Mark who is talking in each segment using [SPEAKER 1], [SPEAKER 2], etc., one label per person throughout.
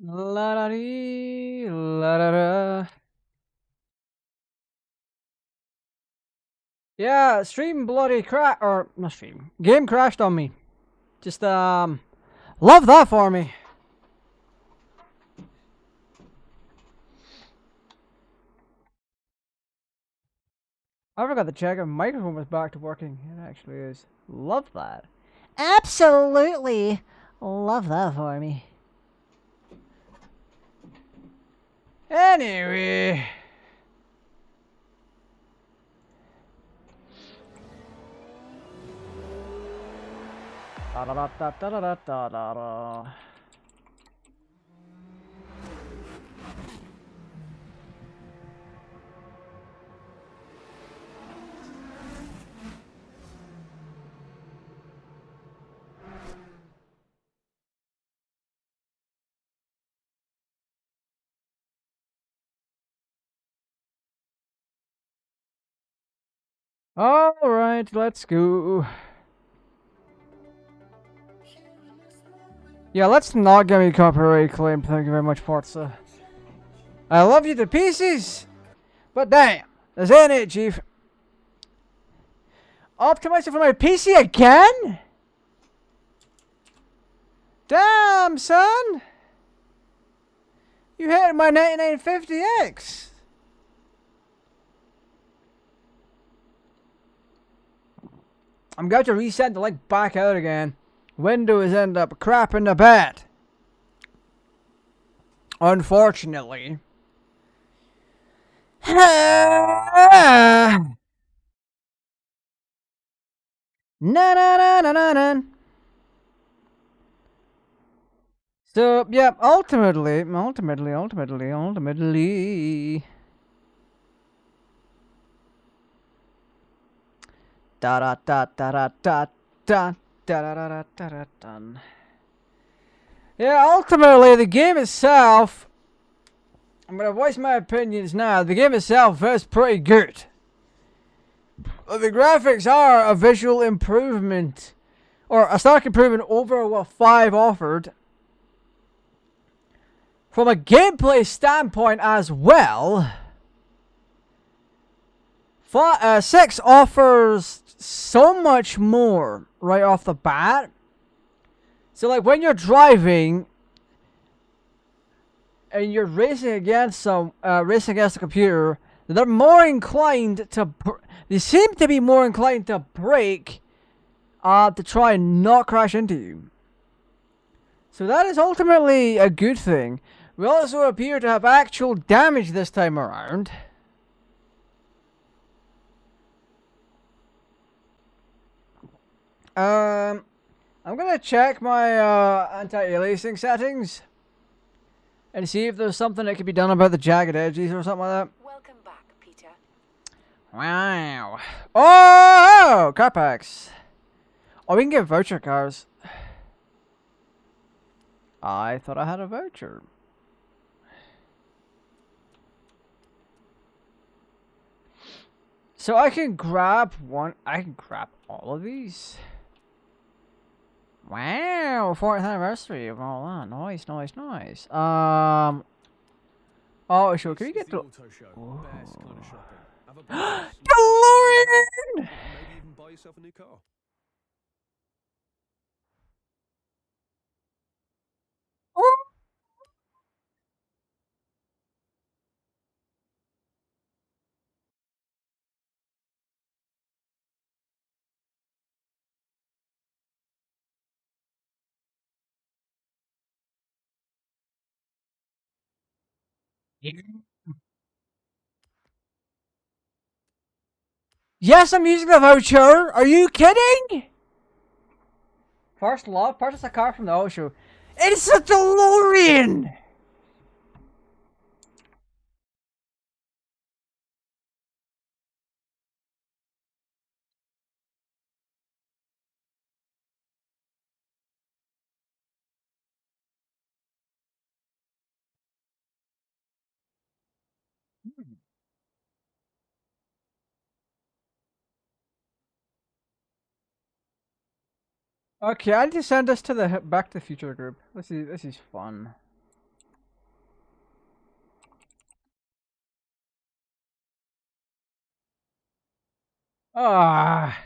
[SPEAKER 1] La da dee, la da da. Yeah, stream bloody or not stream. Game crashed on me. Just love that for me. I forgot to check if my microphone was back to working. It actually is. Love that. Absolutely love that for me. Anyway. Da da da da da da da da da. Alright, let's go. Yeah, let's not get me copyright claim. Thank you very much, Forza. I love you to pieces, but damn, this ain't it, Chief. Optimizing for my PC again? Damn, son! You hit my 9950X! I'm going to reset the link back out again. Windows end up crapping the bed. Unfortunately. Na na na na na na. So, yeah, ultimately. Da da da da da da da da da da da da. Yeah, ultimately, the game itself, I'm gonna voice my opinions now. The game itself is pretty good. The graphics are a visual improvement, or a stark improvement over what 5 offered. From a gameplay standpoint as well, 6 offers so much more right off the bat. So, like, when you're driving and you're racing against the computer, they're more inclined to. They seem to be more inclined to brake, to try and not crash into you. So that is ultimately a good thing. We also appear to have actual damage this time around. I'm gonna check my anti-aliasing settings and see if there's something that could be done about the jagged edges or something like that.
[SPEAKER 2] Welcome back, Peter.
[SPEAKER 1] Wow. Oh, car packs. Oh, we can get voucher cars. I thought I had a voucher. So I can grab one. I can grab all of these. Wow, 4th anniversary of all that. Nice, nice, nice. Oh, sure. Can we get the DeLorean?
[SPEAKER 3] Maybe even buy yourself a new car.
[SPEAKER 1] Yes, I'm using the voucher. Are you kidding? First love, purchase a car from the auto show. It's a DeLorean! Okay, I need to send this to the Back to the Future group. This is fun. Ah.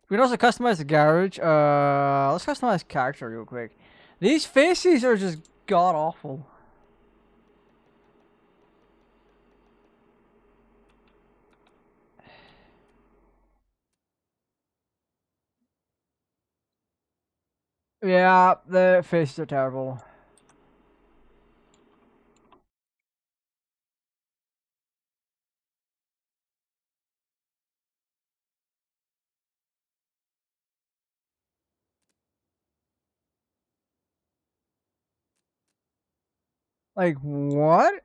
[SPEAKER 1] We can also customize the garage. Let's customize character real quick. These faces are just god awful. Yeah, the faces are terrible. Like, what?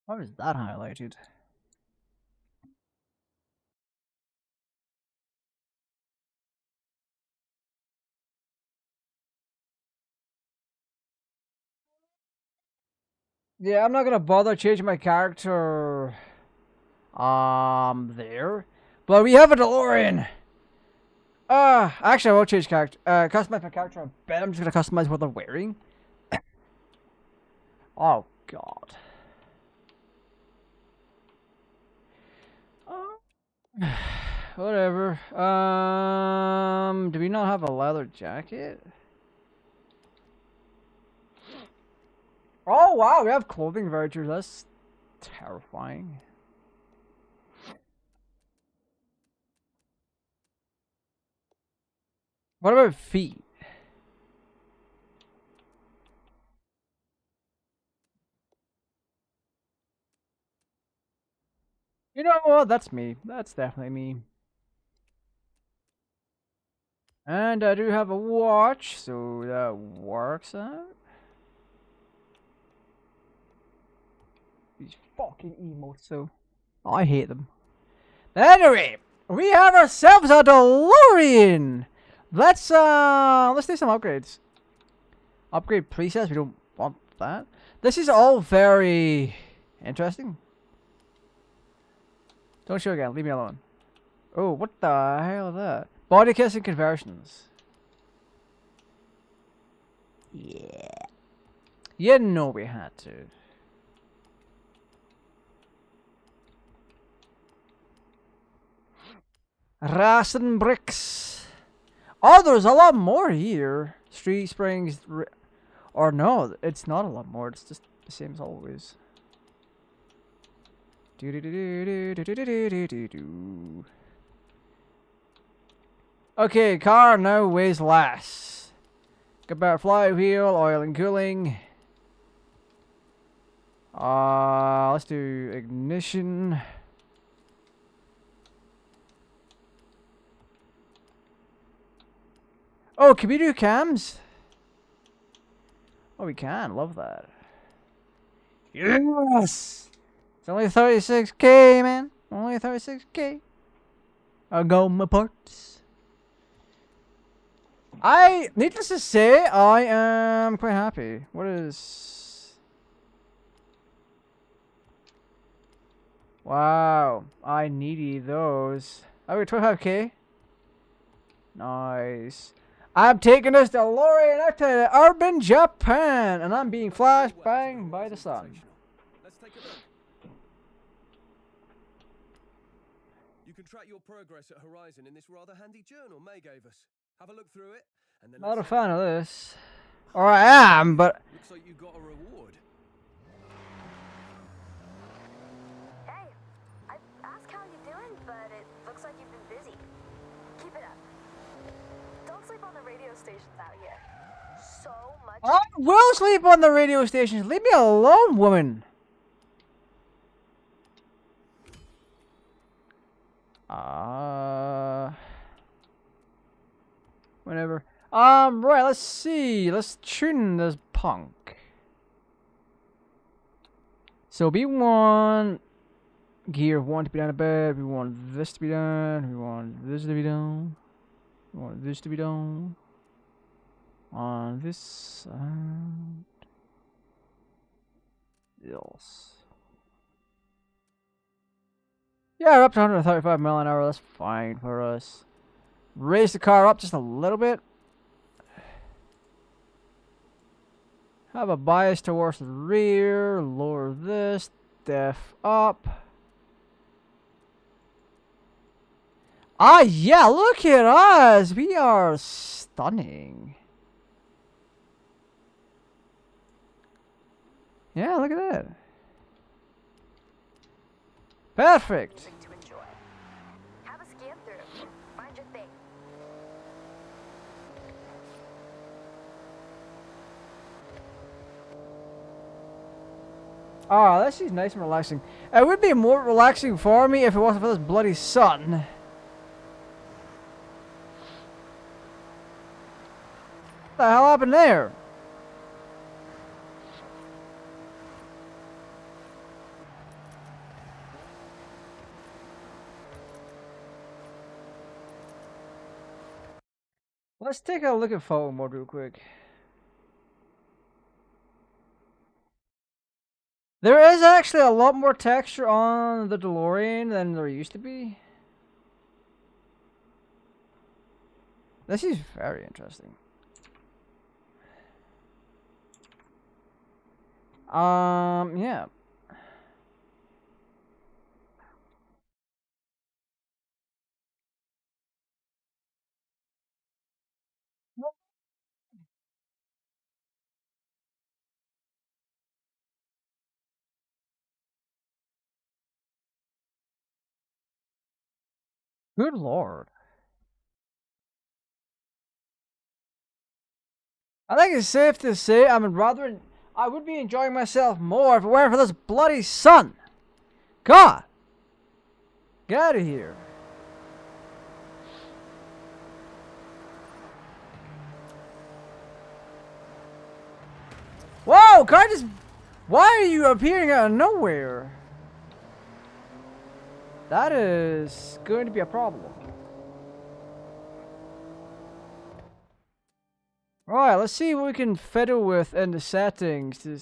[SPEAKER 1] Why is that highlighted? Yeah, I'm not gonna bother changing my character. There. But we have a DeLorean. Actually, I won't change character. Customize my character a bit. I'm just gonna customize what they're wearing. Oh God. Whatever. Do we not have a leather jacket? Oh wow, we have clothing vouchers. That's terrifying. What about feet? You know what? That's me. That's definitely me. And I do have a watch, so that works out. These fucking emotes, so I hate them. Anyway, we have ourselves a DeLorean. Let's do some upgrades. Upgrade presets. We don't want that. This is all very interesting. Don't show again. Leave me alone. Oh, what the hell is that? Body kissing conversions. Yeah. You know we had to. Rasen bricks. Oh, there's a lot more here. Street springs. Or no, it's not a lot more. It's just the same as always. Okay, car now weighs less. Got better flywheel, oil and cooling. Let's do ignition. Oh, can we do cams? Oh, we can. Love that. Yes! It's only 36k, man. Only 36k. I got my parts. Needless to say, I am quite happy. What is... Wow. I needy those. I got 25k. Nice. I'm taking this DeLorean out to urban Japan, and I'm being flash banged by the sun.
[SPEAKER 3] Let's take a look. You can track your progress at Horizon in this rather handy journal May gave us. Have a look through it, and then
[SPEAKER 1] Not a fan of this. Or I am, but...
[SPEAKER 3] Looks like you got a reward.
[SPEAKER 2] Hey, I asked how you doing, but it looks like you've been busy. Keep it up. Don't sleep on the radio stations out here. So much.
[SPEAKER 1] I will sleep on the radio stations. Leave me alone, woman. Whatever. Right, let's see. Let's tune this punk. So we want gear 1 to be done a bit. We want this to be done. We want this to be done. We want this to be done. On this side. Yes. Yeah, we're up to 135 mile an hour. That's fine for us. raise the car up just a little bit. Have a bias towards the rear. Lower this. Def up. Ah, yeah, look at us. We are stunning. Yeah, look at that. Perfect.
[SPEAKER 2] To enjoy. Have a scan through. Find your thing.
[SPEAKER 1] Ah, this is nice and relaxing. It would be more relaxing for me if it wasn't for this bloody sun. What the hell happened there? Let's take a look at photo mode real quick. There is actually a lot more texture on the DeLorean than there used to be. This is very interesting. Yeah. Good lord. I think it's safe to say I would be enjoying myself more if it weren't for this bloody sun. God. Get out of here. Whoa, car just... Why are you appearing out of nowhere? That is going to be a problem. Alright, let's see what we can fiddle with in the settings to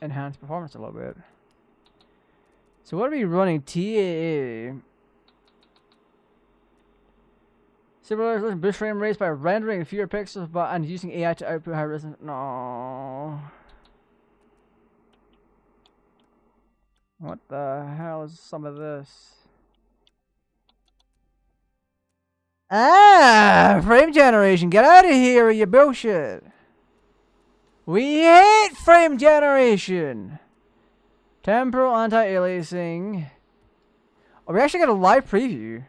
[SPEAKER 1] enhance performance a little bit. So what are we running? TAA. Super resolution boost frame rates by rendering fewer pixels and using AI to output high resolution. No. What the hell is some of this? Ah, frame generation. Get out of here with your bullshit. We hate frame generation. Temporal anti-aliasing. Oh, we actually got a live preview.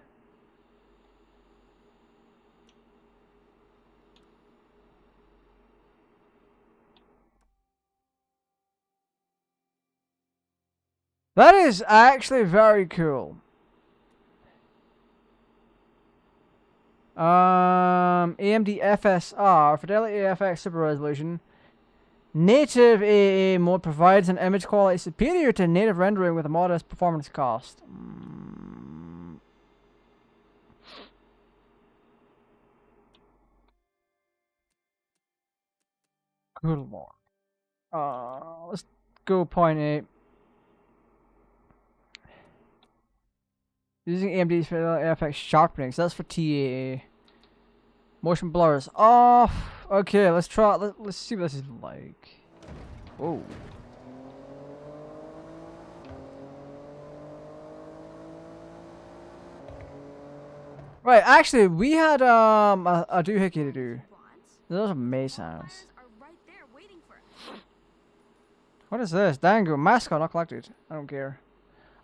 [SPEAKER 1] That is actually very cool. AMD FSR, Fidelity AFX Super Resolution. Native AA mode provides an image quality superior to native rendering with a modest performance cost. Good lord. Let's go 0.8. Using AMD's FX sharpening, so that's for TAA. Motion blur is off. Okay, let's try. Let's see what this is like. Whoa. Right, actually, we had a doohickey to do. Those are May sounds. What is this? Dango mascot not collected. I don't care.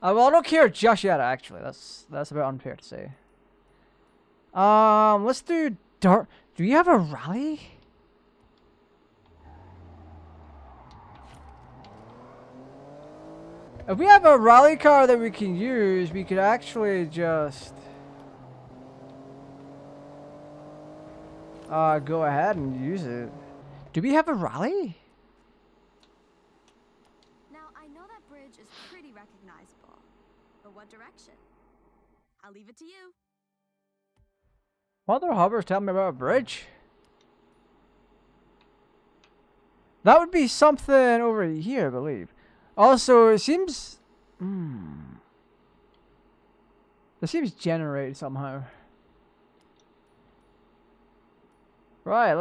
[SPEAKER 1] Well, I don't care just yet. Actually, that's a bit unfair to say. Let's do dark. Do you have a rally? If we have a rally car that we can use, we could actually just go ahead and use it. Do we have a rally?
[SPEAKER 2] Now, I know that bridge is pretty recognizable, but what direction? I'll leave it to you.
[SPEAKER 1] Mother Hubbard's telling me about a bridge. That would be something over here, I believe. Also, it seems... This This seems generated somehow. Right,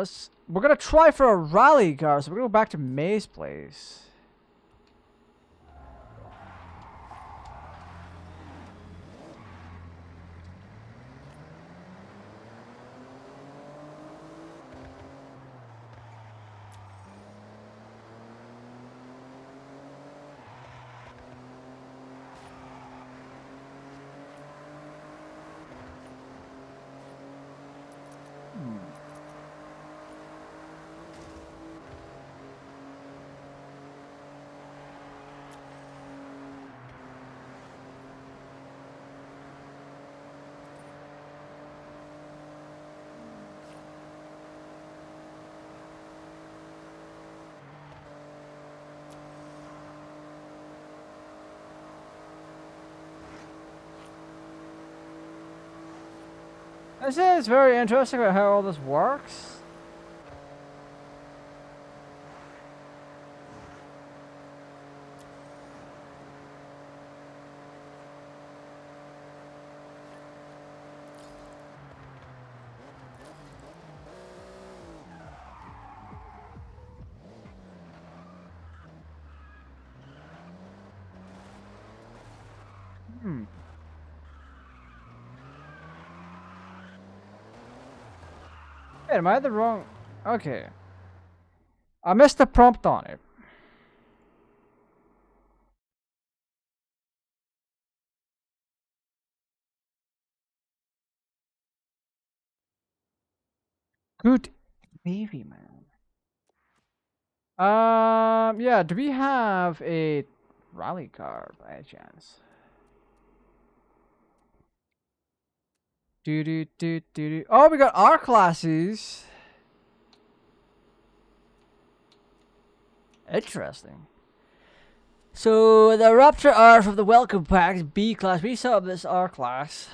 [SPEAKER 1] we're gonna try for a rally car, so we're gonna go back to May's place. This is very interesting about how all this works. Wait, am I the wrong? Okay. I missed the prompt on it. Good baby, man. Yeah, do we have a rally car by any chance? Oh, we got R classes. Interesting. So the Raptor R from the welcome packs B class. We set up this R class.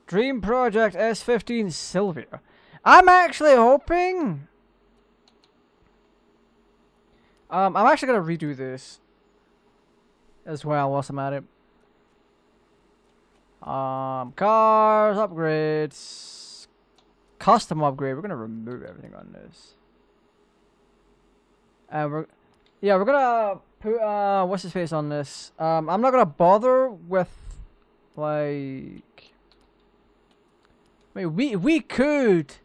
[SPEAKER 1] Dream Project S15 Sylvia. I'm actually hoping. I'm actually gonna redo this as well whilst I'm at it. Cars, upgrades, custom upgrade. We're gonna remove everything on this. And we're gonna put what's his face on this. I'm not gonna bother with like. I mean, we could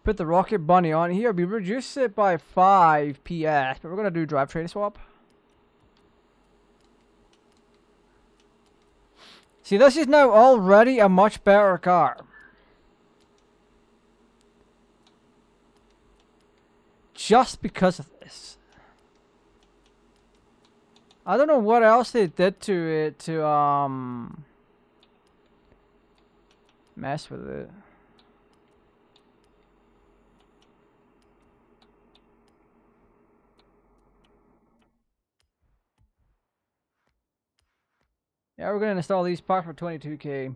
[SPEAKER 1] put the Rocket Bunny on here. We reduce it by 5 PS, but we're gonna do drivetrain swap. See, this is now already a much better car. Just because of this. I don't know what else they did to it to mess with it. Yeah, we're gonna install these parts for 22K.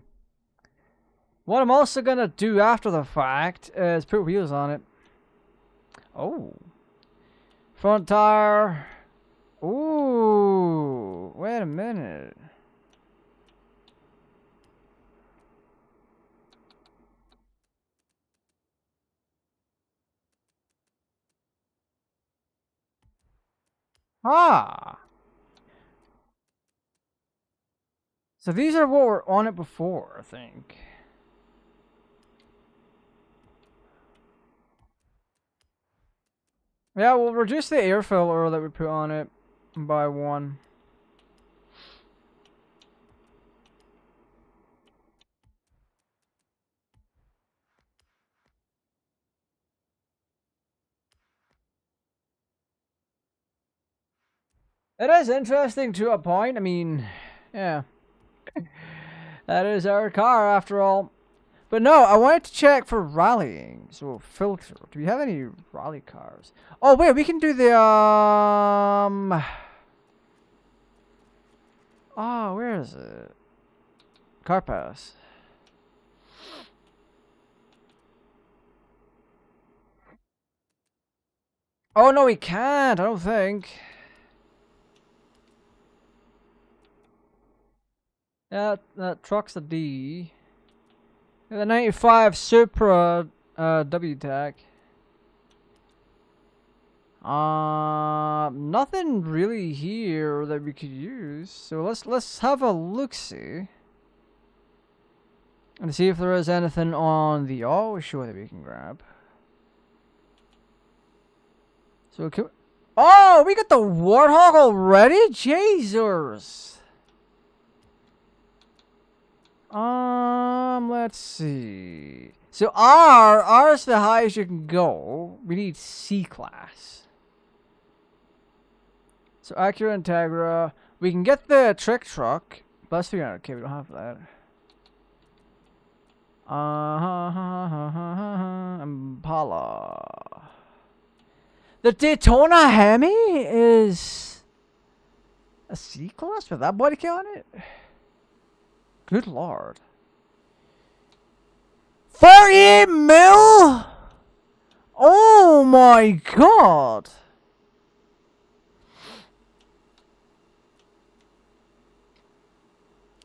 [SPEAKER 1] What I'm also gonna do after the fact is put wheels on it. Oh. Front tire. Ooh. Wait a minute. Ah. So these are what were on it before, I think. Yeah, we'll reduce the air filter that we put on it by 1. It is interesting to a point. I mean, yeah. That is our car after all. But no, I wanted to check for rallying. So filter. Do we have any rally cars? Oh wait, we can do the oh, where is it? Car pass. Oh no, we can't. I don't think. Yeah, that truck's a D. Yeah, the 95 Supra WTAC. Nothing really here that we could use. So let's have a look-see. And see if there is anything on the auto show that we can grab. So oh, we got the Warthog already? Jesus. Let's see. So R is the highest you can go. We need C class. So Acura Integra. We can get the trick truck. But let's figure out. Okay, we don't have that. Impala. The Daytona Hemi is a C class with that body count on it. Good lord. 48 mil? Oh my god.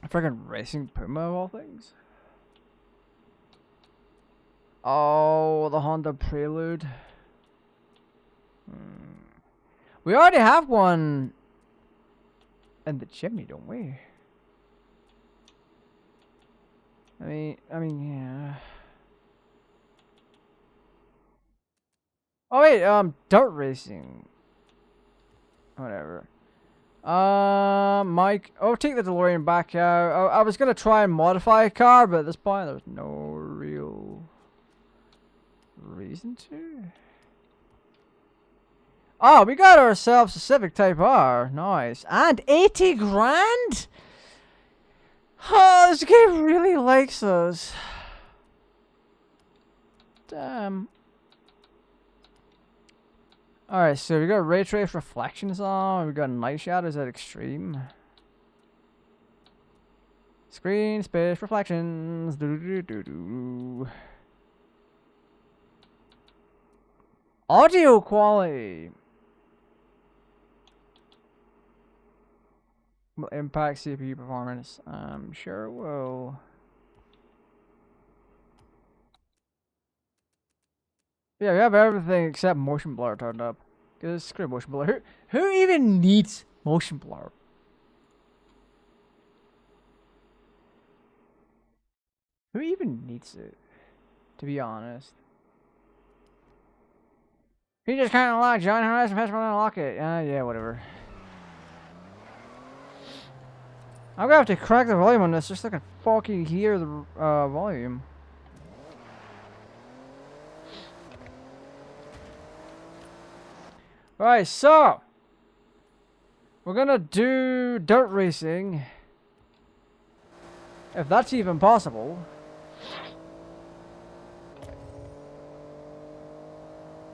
[SPEAKER 1] Freaking racing Puma of all things. Oh, the Honda Prelude. We already have one in the chimney, don't we? I mean, yeah. Oh wait, dirt racing. Whatever. Mike. Oh, take the DeLorean back out. I was gonna try and modify a car, but at this point, there's no real reason to. Oh, we got ourselves a Civic Type R. Nice. And 80 grand? Oh, this game really likes us. Damn. Alright, so we got ray trace reflections on. We got night shadows at extreme. Screen space reflections. Audio quality. Will impact CPU performance. Sure it will. Yeah, we have everything except motion blur turned up. Cause screw motion blur. Who even needs motion blur? Who even needs it? To be honest. He just kinda like John Horizon Festival and unlock it. Yeah, whatever. I'm gonna have to crack the volume on this just so I can fucking hear the volume. Alright, so we're gonna do dirt racing. If that's even possible.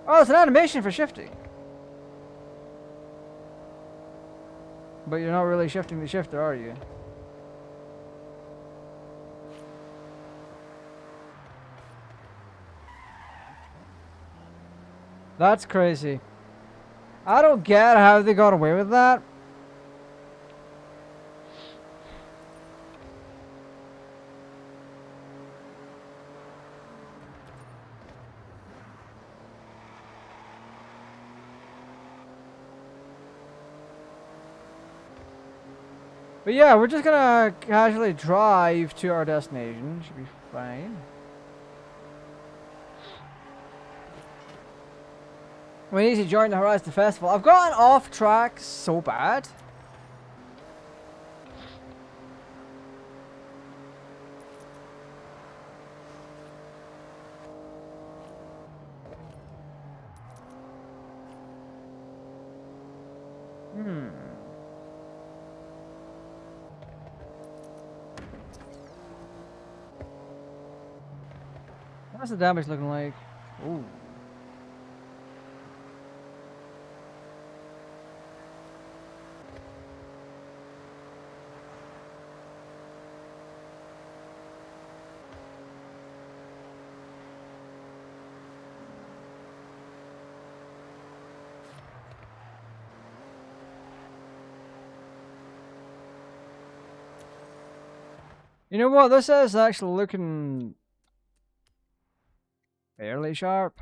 [SPEAKER 1] Oh, it's an animation for shifting. But you're not really shifting the shifter, are you? That's crazy. I don't get how they got away with that. But yeah, we're just gonna casually drive to our destination. Should be fine. We need to join the Horizon Festival. I've gotten off track so bad. What's the damage looking like? Ooh. You know what? This is actually looking fairly sharp.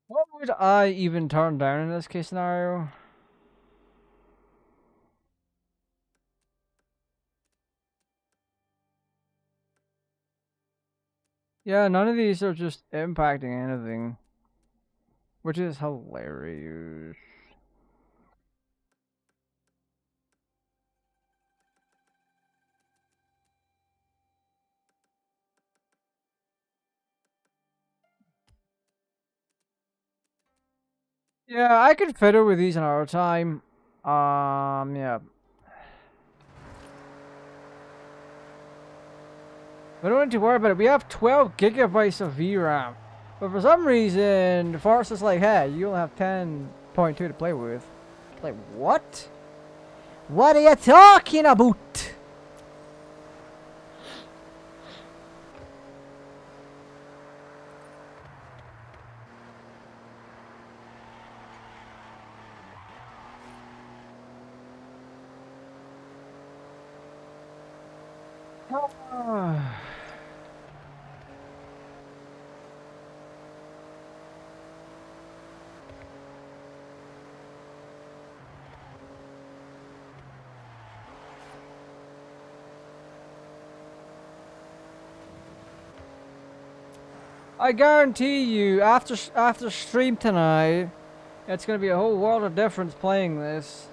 [SPEAKER 1] What would I even turn down in this case scenario? Yeah, none of these are just impacting anything, which is hilarious. Yeah, I could fiddle with these in our time. Yeah. We don't need to worry about it. We have 12 gigabytes of VRAM. But for some reason, Forza's like, hey, you only have 10.2 to play with. Like, what? What are you talking about? I guarantee you, after stream tonight, it's gonna be a whole world of difference playing this.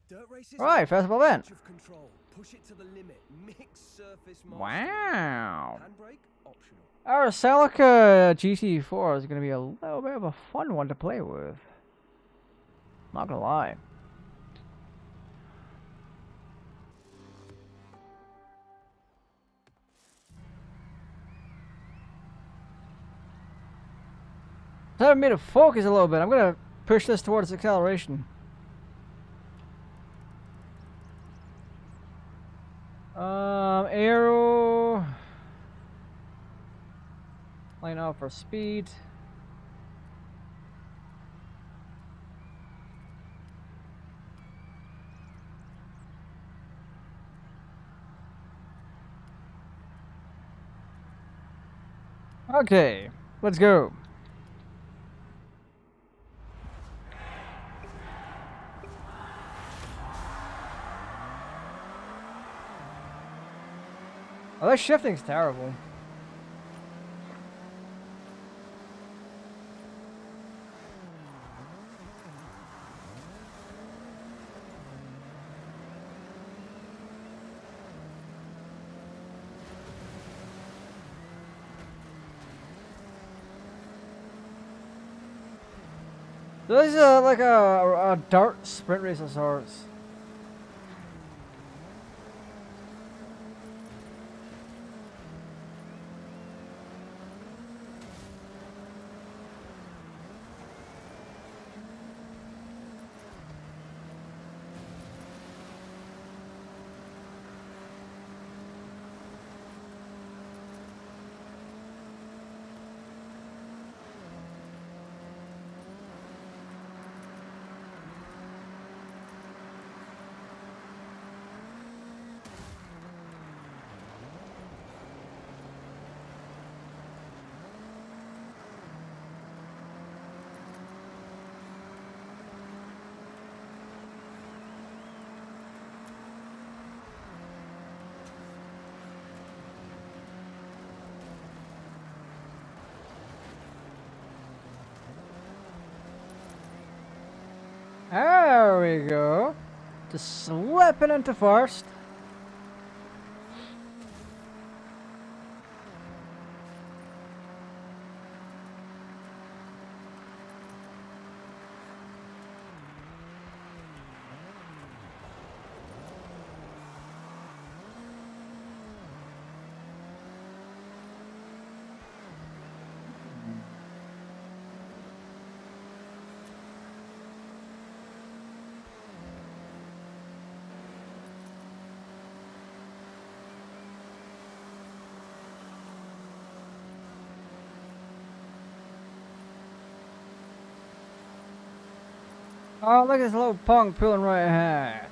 [SPEAKER 3] Dirt races
[SPEAKER 1] Right, festival event.
[SPEAKER 3] of control. Push it to the limit. Mix surface mastery.
[SPEAKER 1] Wow.
[SPEAKER 3] Handbrake optional.
[SPEAKER 1] Our Celica GT4 is gonna be a little bit of a fun one to play with. Not gonna lie. Having me to focus a little bit. I'm gonna push this towards acceleration. Arrow. Line out for speed. Okay, let's go. Oh, that shifting's terrible. So this is like a dart sprint race of sorts. There we go. Just slipping into first. Oh, look at this little punk pulling right ahead.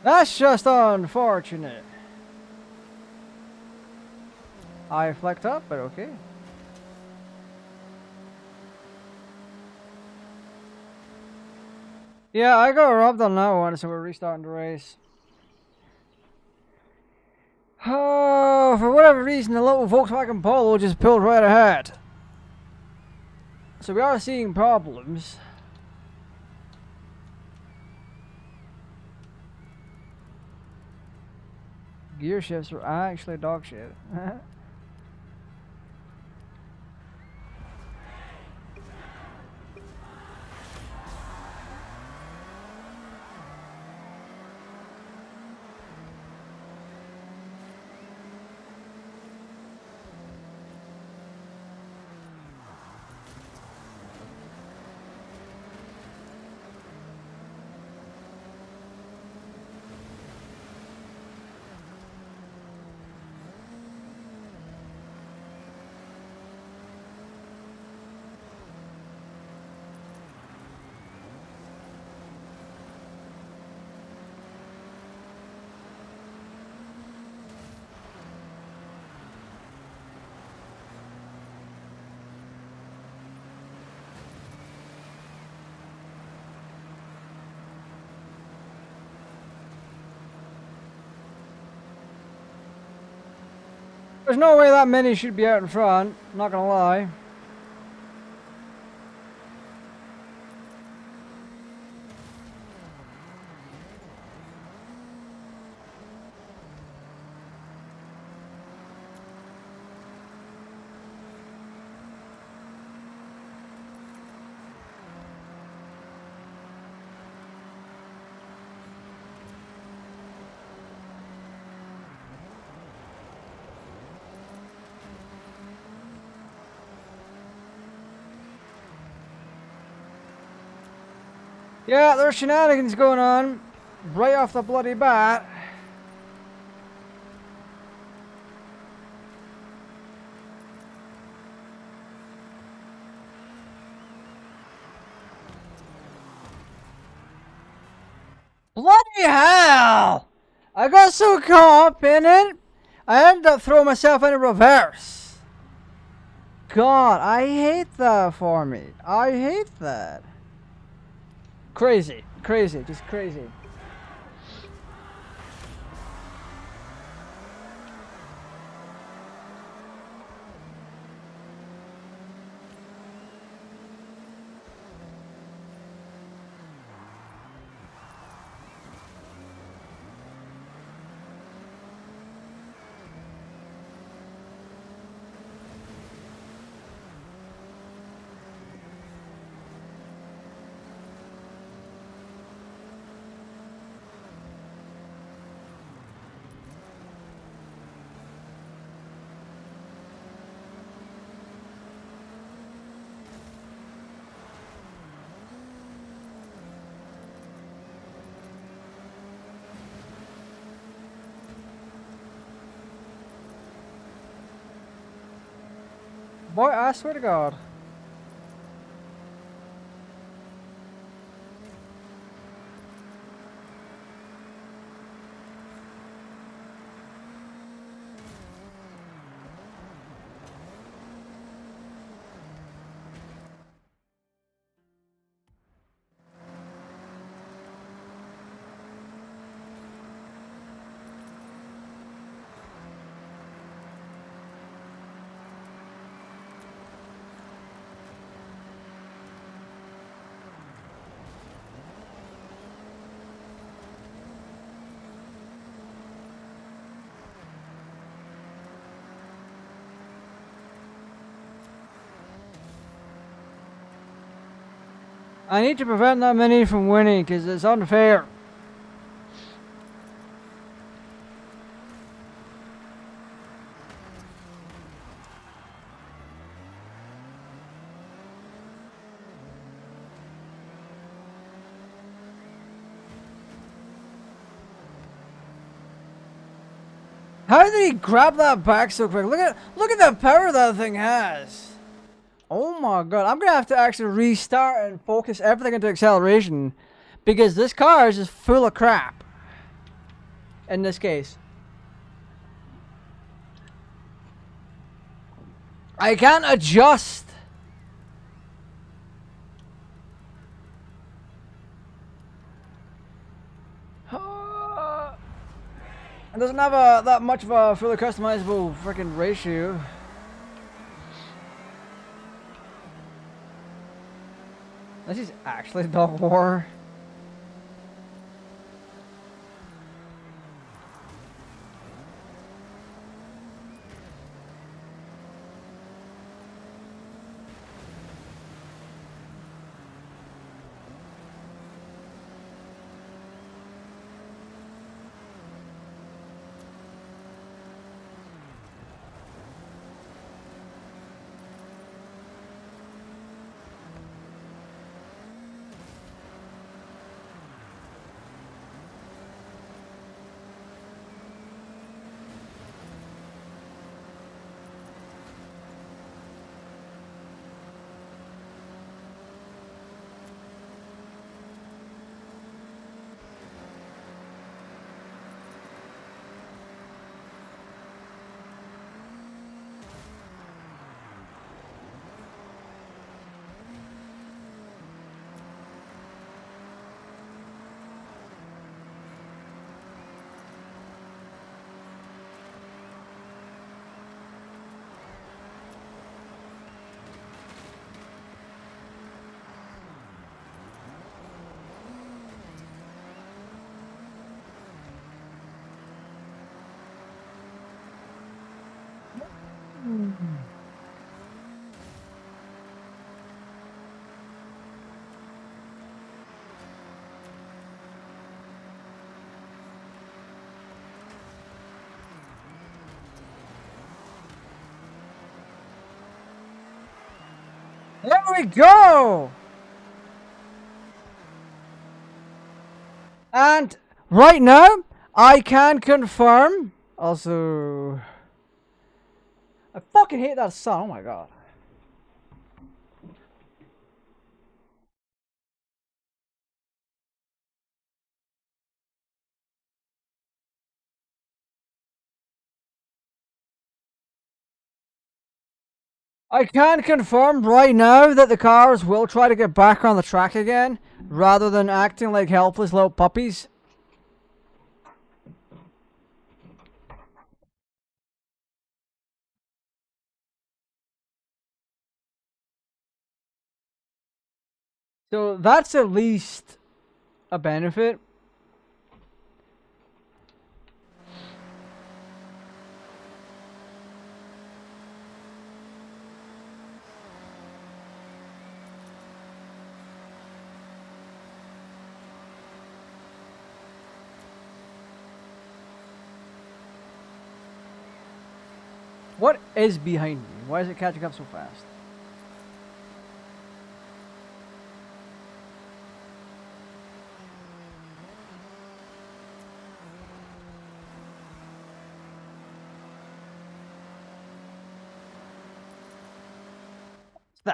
[SPEAKER 1] That's just unfortunate. I flecked up, but okay. Yeah, I got robbed on that one, so we're restarting the race. Oh, for whatever reason, the little Volkswagen Polo just pulled right ahead. So we are seeing problems. Gear shifts are actually dog shit. There's no way that many should be out in front, not gonna lie. Yeah, there's shenanigans going on right off the bloody bat. Bloody hell! I got so caught up in it, I ended up throwing myself in reverse. God, I hate that for me. I hate that. Crazy, crazy, just crazy. Boy, I swear to God. I need to prevent that many from winning because it's unfair. How did he grab that back so quick? Look at the power that thing has. Oh my god, I'm gonna have to actually restart and focus everything into acceleration because this car is just full of crap. In this case. I can't adjust. It doesn't have that much of a fully customizable freaking ratio. This is actually dog war. There we go! And right now, I can confirm. Also, I fucking hate that sun. Oh my god. I can confirm right now that the cars will try to get back on the track again, rather than acting like helpless little puppies. So that's at least a benefit. What is behind me? Why is it catching up so fast?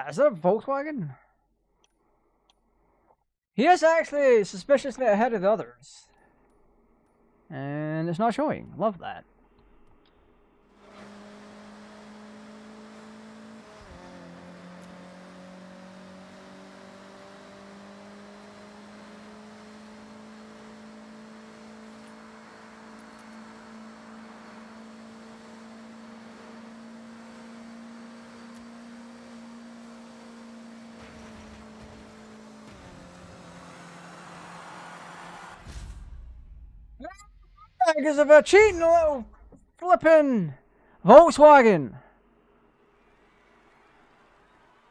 [SPEAKER 1] Is that a Volkswagen? He is actually suspiciously ahead of the others. And it's not showing. Love that. Because of a cheating little flipping Volkswagen.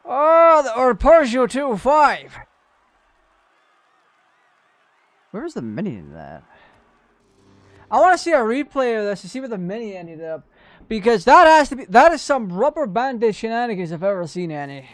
[SPEAKER 1] Oh, or Peugeot 205. Where's the Mini in that? I want to see a replay of this to see where the Mini ended up. Because that is some rubber banded shenanigans I've ever seen any.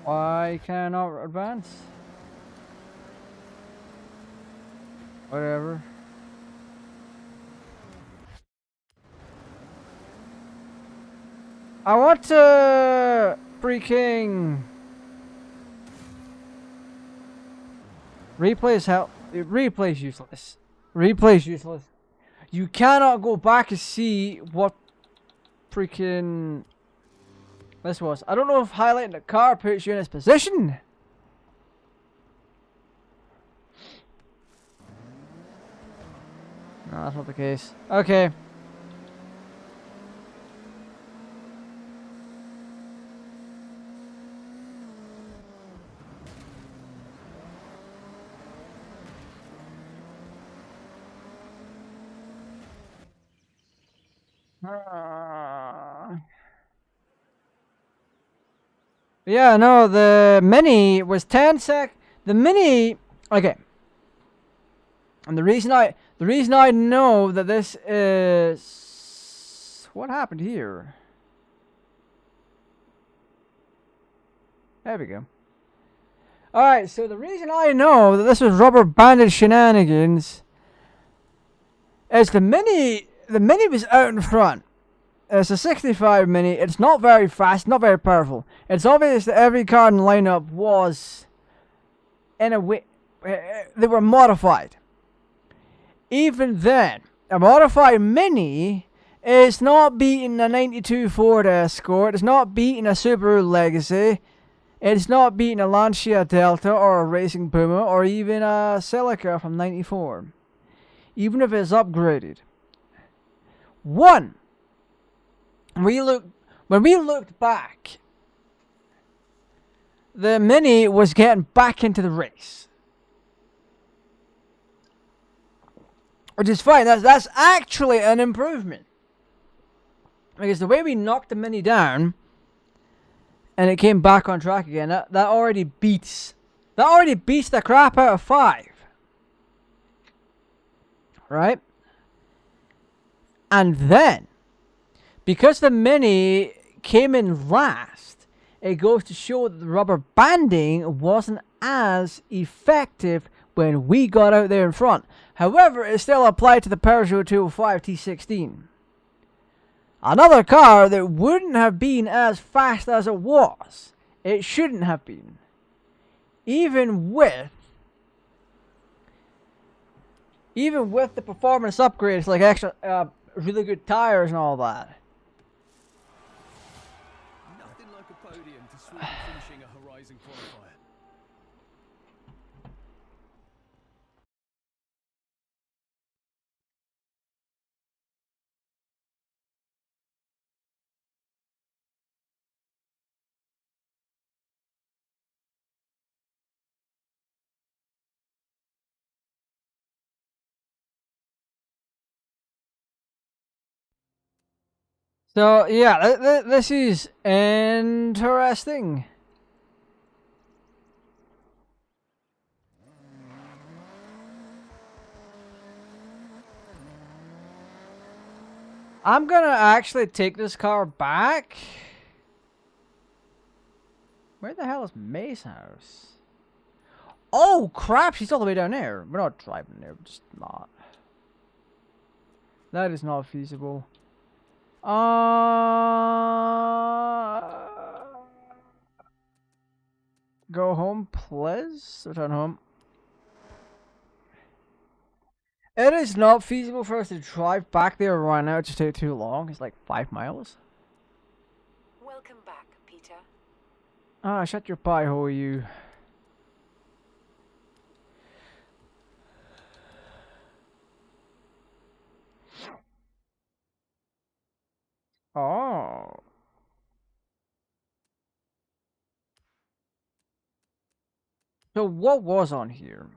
[SPEAKER 1] Why cannot advance? Whatever. I want to freaking replay is hell. Replay is useless. Replay is useless. You cannot go back and see what freaking this was. I don't know if highlighting the car puts you in its position. No, that's not the case. Okay. Yeah, no, the Mini was 10 sec. The Mini, okay. And the reason I know that this is what happened here. There we go. All right, so the reason I know that this was rubber banded shenanigans is the Mini was out in front. It's a 65 Mini. It's not very fast, not very powerful. It's obvious that every car in the lineup was, in a way, they were modified. Even then, a modified Mini is not beating a 92 Ford Escort. It's not beating a Subaru Legacy. It's not beating a Lancia Delta or a Racing Puma or even a Celica from 94. Even if it's upgraded. One. When we looked back, the Mini was getting back into the race, which is fine. That's actually an improvement, because the way we knocked the Mini down and it came back on track again, that already beats the crap out of 5, right? And then, because the Mini came in last, it goes to show that the rubber banding wasn't as effective when we got out there in front. However, it still applied to the Peugeot 205 T16. Another car that wouldn't have been as fast as it was. It shouldn't have been. Even with the performance upgrades like extra, really good tires and all that.
[SPEAKER 3] Nothing like a podium to sweep finishing a Horizon qualifier.
[SPEAKER 1] So yeah, this is interesting. I'm gonna actually take this car back. Where the hell is May's house? Oh crap, she's all the way down there. We're not driving there, we're just not. That is not feasible. Go home, please. Return home. It is not feasible for us to drive back there right now. It just take too long. It's like 5 miles.
[SPEAKER 4] Welcome back, Peter.
[SPEAKER 1] Ah, shut your pie hole, you. Oh. So what was on here?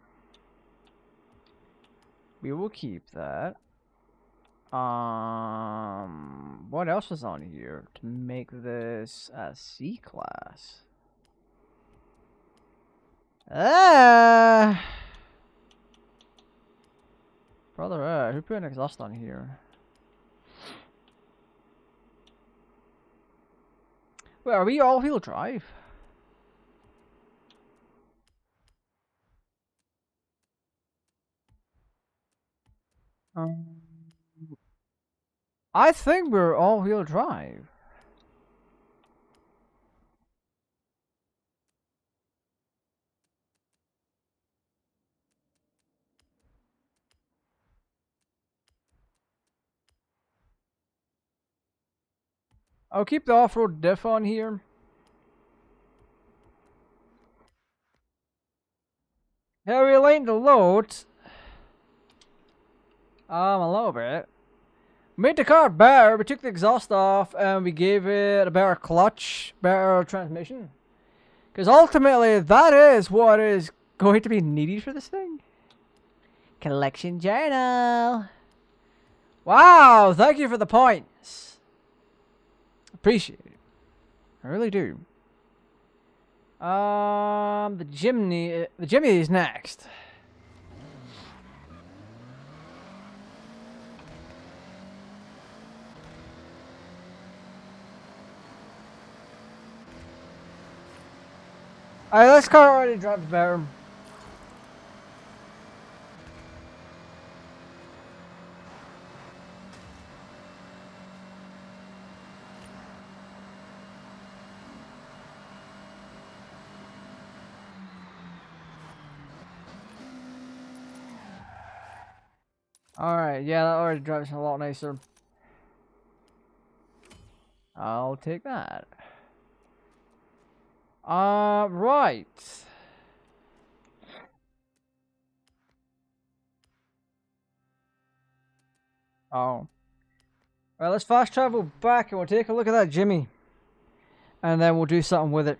[SPEAKER 1] We will keep that. What else was on here to make this a C class? Brother, who put an exhaust on here? Wait, are we all-wheel drive? Um, I think we're all-wheel drive. I'll keep the off-road diff on here. Yeah, we're late to load. A little bit. Made the car better. We took the exhaust off and we gave it a better clutch, better transmission. Because ultimately, that is what is going to be needed for this thing. Collection journal. Wow, thank you for the points. Appreciate it. I really do. The Jimny is next. Alright, this car already drives better. Alright, yeah, that already drives a lot nicer. I'll take that. Right. Oh. Well, let's fast travel back and we'll take a look at that Jimmy. And then we'll do something with it.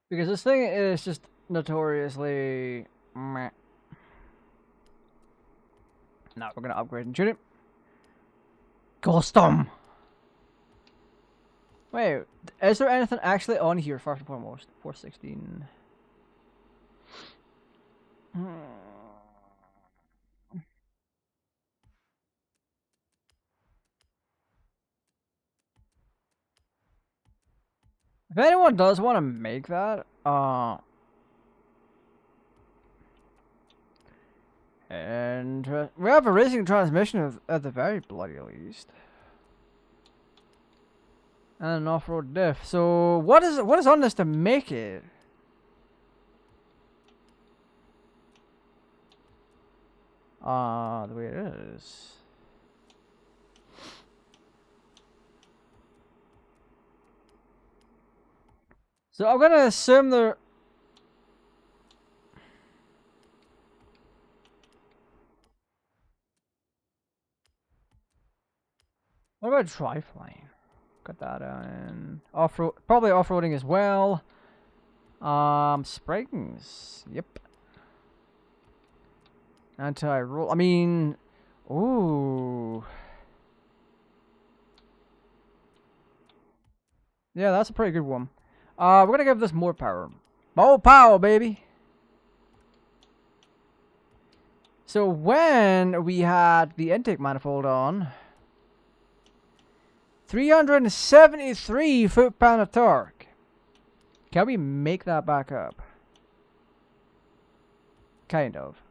[SPEAKER 1] Because this thing is just notoriously meh. Now we're gonna upgrade and tune it. Custom! Wait, is there anything actually on here first and foremost? 416. If anyone does want to make that, and we have a racing transmission at the very bloody least, and an off-road diff. So what is on this to make it? The way it is. So I'm gonna assume the. What about trifling? Got that in off-road, probably off-roading as well. Springs. Yep. Anti-roll. I mean, ooh. Yeah, that's a pretty good one. We're gonna give this more power. More power, baby. So when we had the intake manifold on, 373 foot-pound of torque. Can we make that back up? Kind of.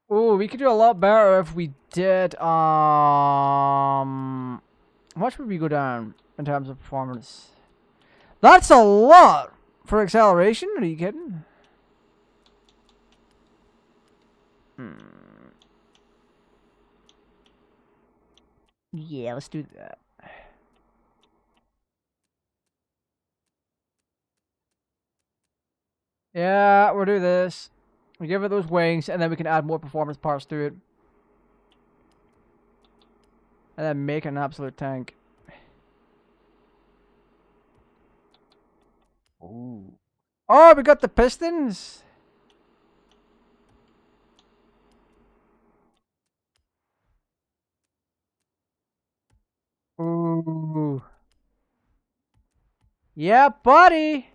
[SPEAKER 1] Oh, we could do a lot better if we did, how much would we go down in terms of performance? That's a lot for acceleration. Are you kidding? Yeah, let's do that. Yeah, we'll do this. We give it those wings, and then we can add more performance parts to it. And then make an absolute tank. Ooh. Oh, we got the pistons. Ooh. Yeah, buddy.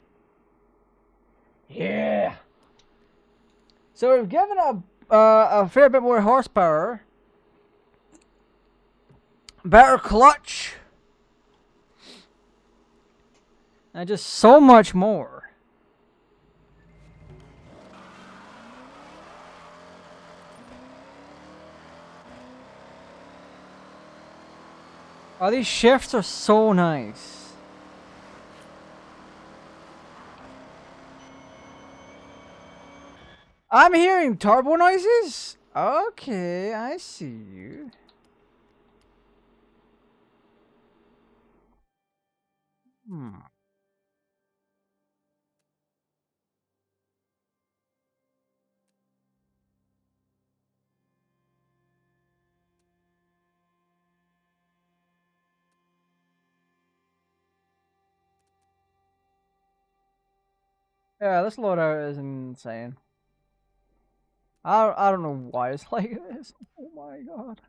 [SPEAKER 1] Yeah. So we've given a fair bit more horsepower, better clutch, and just so much more. Oh, these shifts are so nice. I'm hearing turbo noises? Okay, I see you. Hmm. Yeah, this loadout is insane. I don't know why it's like this. Oh my god.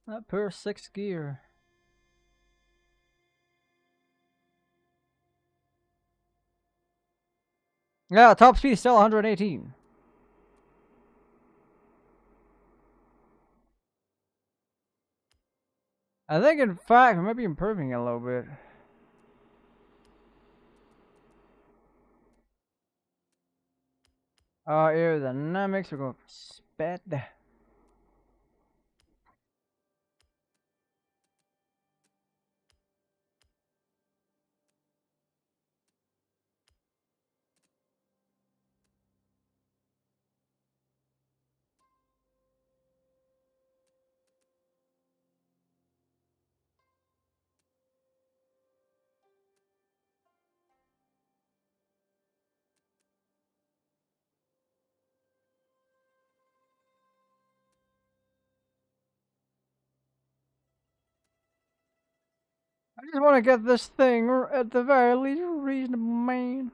[SPEAKER 1] That poor 6th gear. Yeah, top speed is still 118. I think in fact I might be improving a little bit. Aerodynamics, we're going for speed. I just want to get this thing at the very least reasonable, man.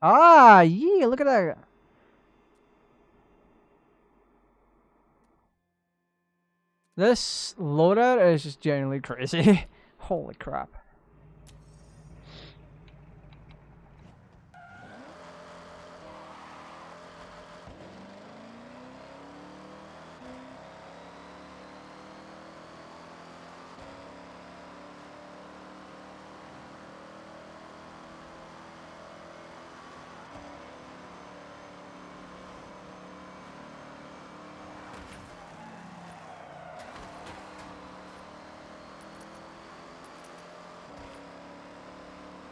[SPEAKER 1] Ah, yeah, look at that. This loadout is just genuinely crazy. Holy crap.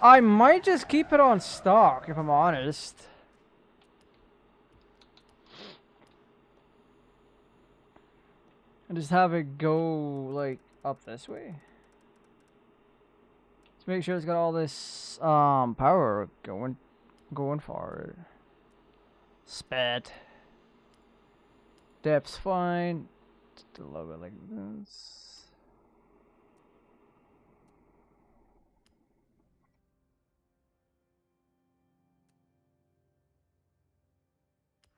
[SPEAKER 1] I might just keep it on stock, if I'm honest. And just have it go, like, up this way. Let's make sure it's got all this, power going for it. Speed. Depth's fine. Just a little bit like this.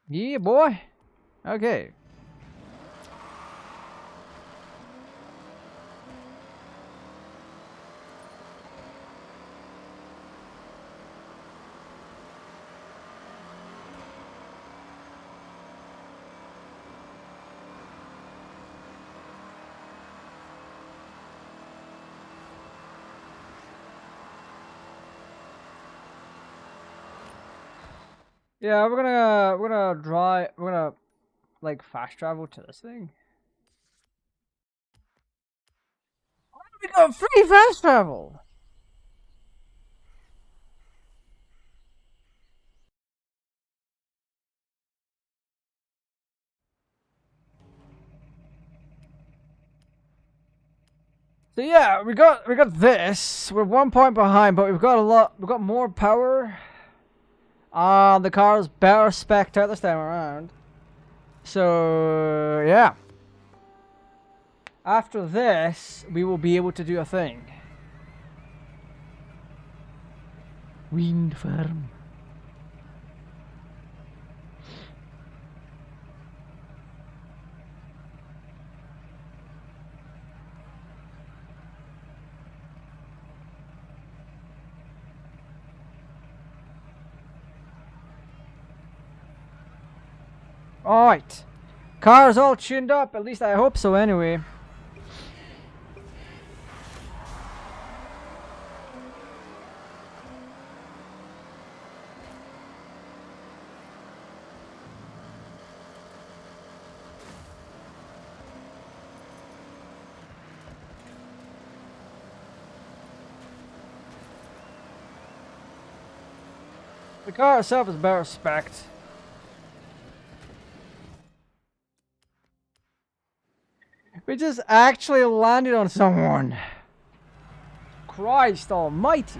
[SPEAKER 1] Yeah, boy. Okay. Yeah, we're gonna like fast travel to this thing. We got free fast travel. So yeah, we got this. We're 1 point behind, but we've got more power. The car's better spec'd out this time around. So yeah. After this, we will be able to do a thing. Wind farm. Alright. Car's all tuned up, at least I hope so anyway. The car itself is better spec'd. We just actually landed on someone. Christ almighty.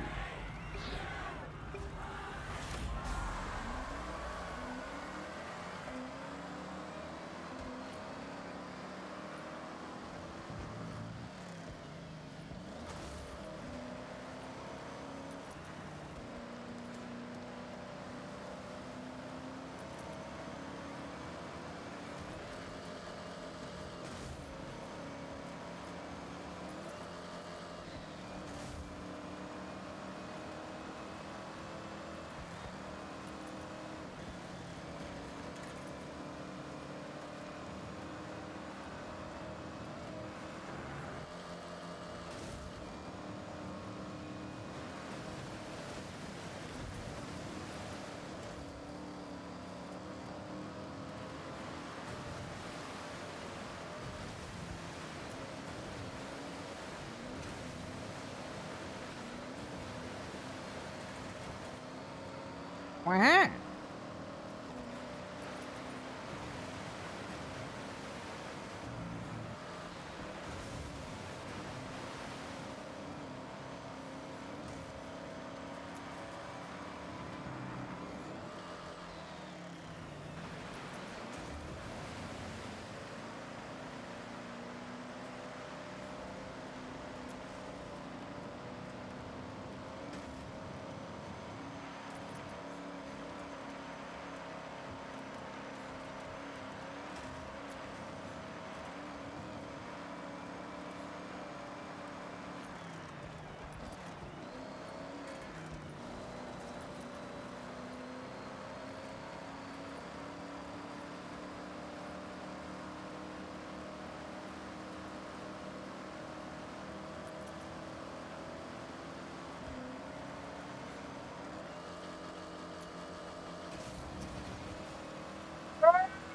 [SPEAKER 1] Wah.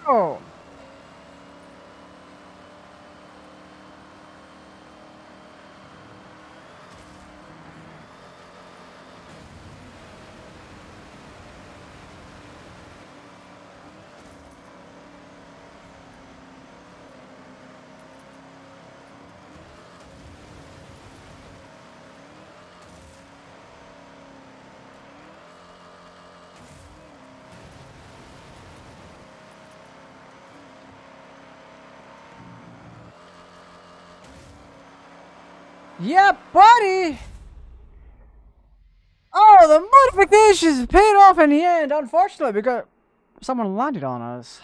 [SPEAKER 1] Oh. Yeah, buddy! Oh, the modifications paid off in the end, unfortunately, because someone landed on us.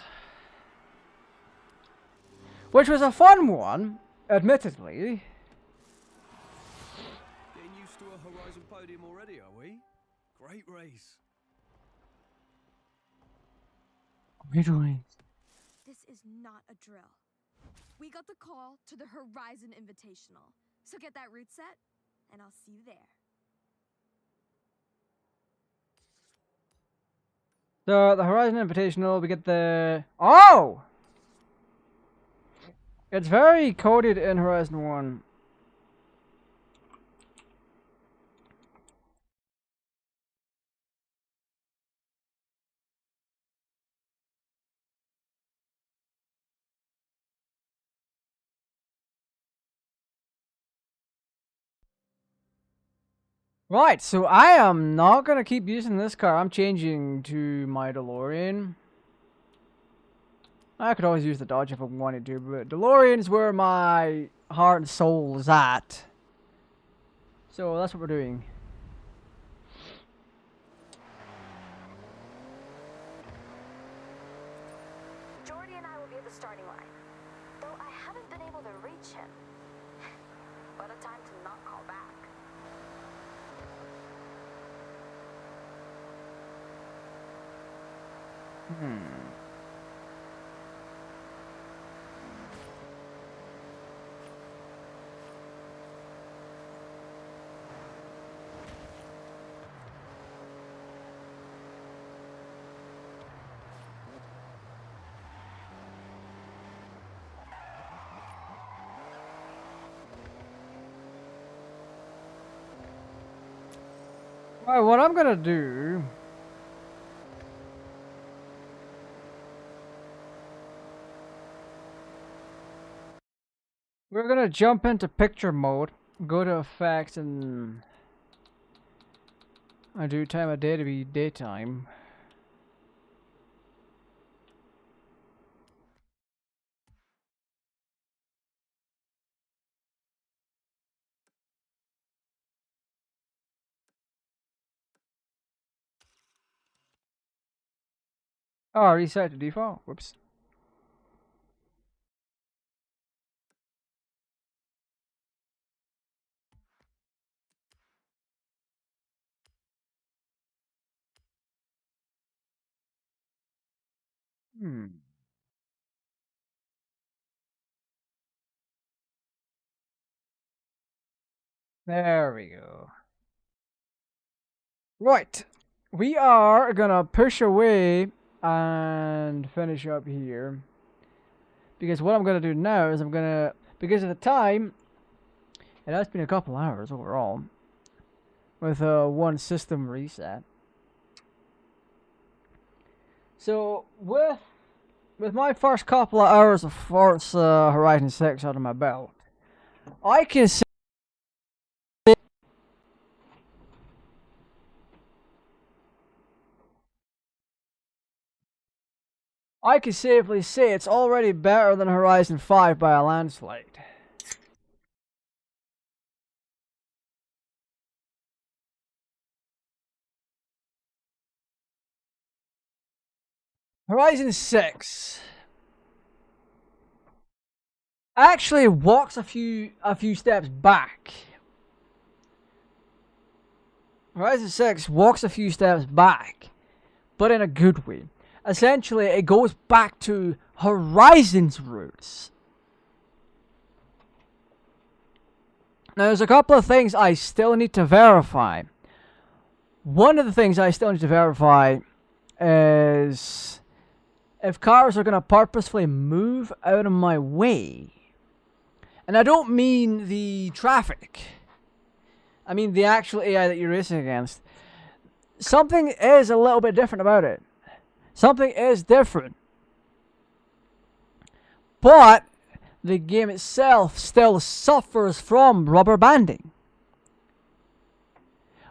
[SPEAKER 1] Which was a fun one, admittedly.
[SPEAKER 3] Getting used to a Horizon podium already, are we? Great race.
[SPEAKER 2] This is not a drill. We got the call to the Horizon Invitational. So get that route set, and I'll see you there.
[SPEAKER 1] So, the Horizon Invitational, we get the... Oh! It's very coded in Horizon 1. Right, so I am not gonna keep using this car. I'm changing to my DeLorean. I could always use the Dodge if I wanted to, but DeLorean's where my heart and soul is at. So that's what we're doing.
[SPEAKER 2] Jordy and I will be at the starting line. Though I haven't been able to reach him. What a time to not call back.
[SPEAKER 1] Alright, what I'm gonna do... We're gonna jump into picture mode, go to effects, and... I do time of day to be daytime. Oh, reset to default. Whoops. There we go. Right. We are gonna push away and finish up here. Because what I'm gonna do now is because of the time, it has been a couple hours overall. With one system reset. So with my first couple of hours of Forza Horizon 6 under my belt, I can safely say it's already better than Horizon 5 by a landslide. Horizon 6 actually walks a few steps back. Horizon 6 walks a few steps back, but in a good way. Essentially, it goes back to Horizon's roots. Now, there's a couple of things I still need to verify. One of the things I still need to verify is if cars are going to purposefully move out of my way. And I don't mean the traffic. I mean the actual AI that you're racing against. Something is a little bit different about it. Something is different. But the game itself still suffers from rubber banding.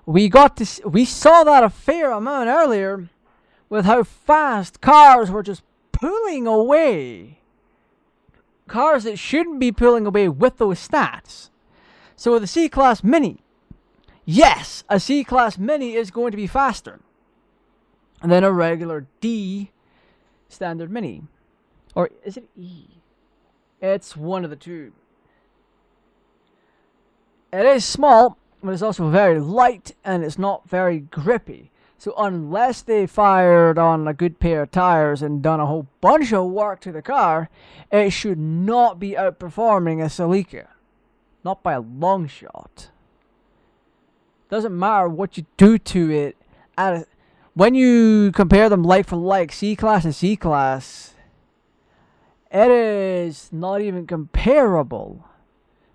[SPEAKER 1] We saw that a fair amount earlier with how fast cars were just pulling away. Cars that shouldn't be pulling away with those stats. So with the C-Class Mini, yes, a C-Class Mini is going to be faster than a regular D standard Mini. Or is it E? It's one of the two. It is small, but it's also very light and it's not very grippy. So unless they fired on a good pair of tires and done a whole bunch of work to the car, it should not be outperforming a Celica. Not by a long shot. Doesn't matter what you do to it. When you compare them like for like, C-Class and C-Class, it is not even comparable.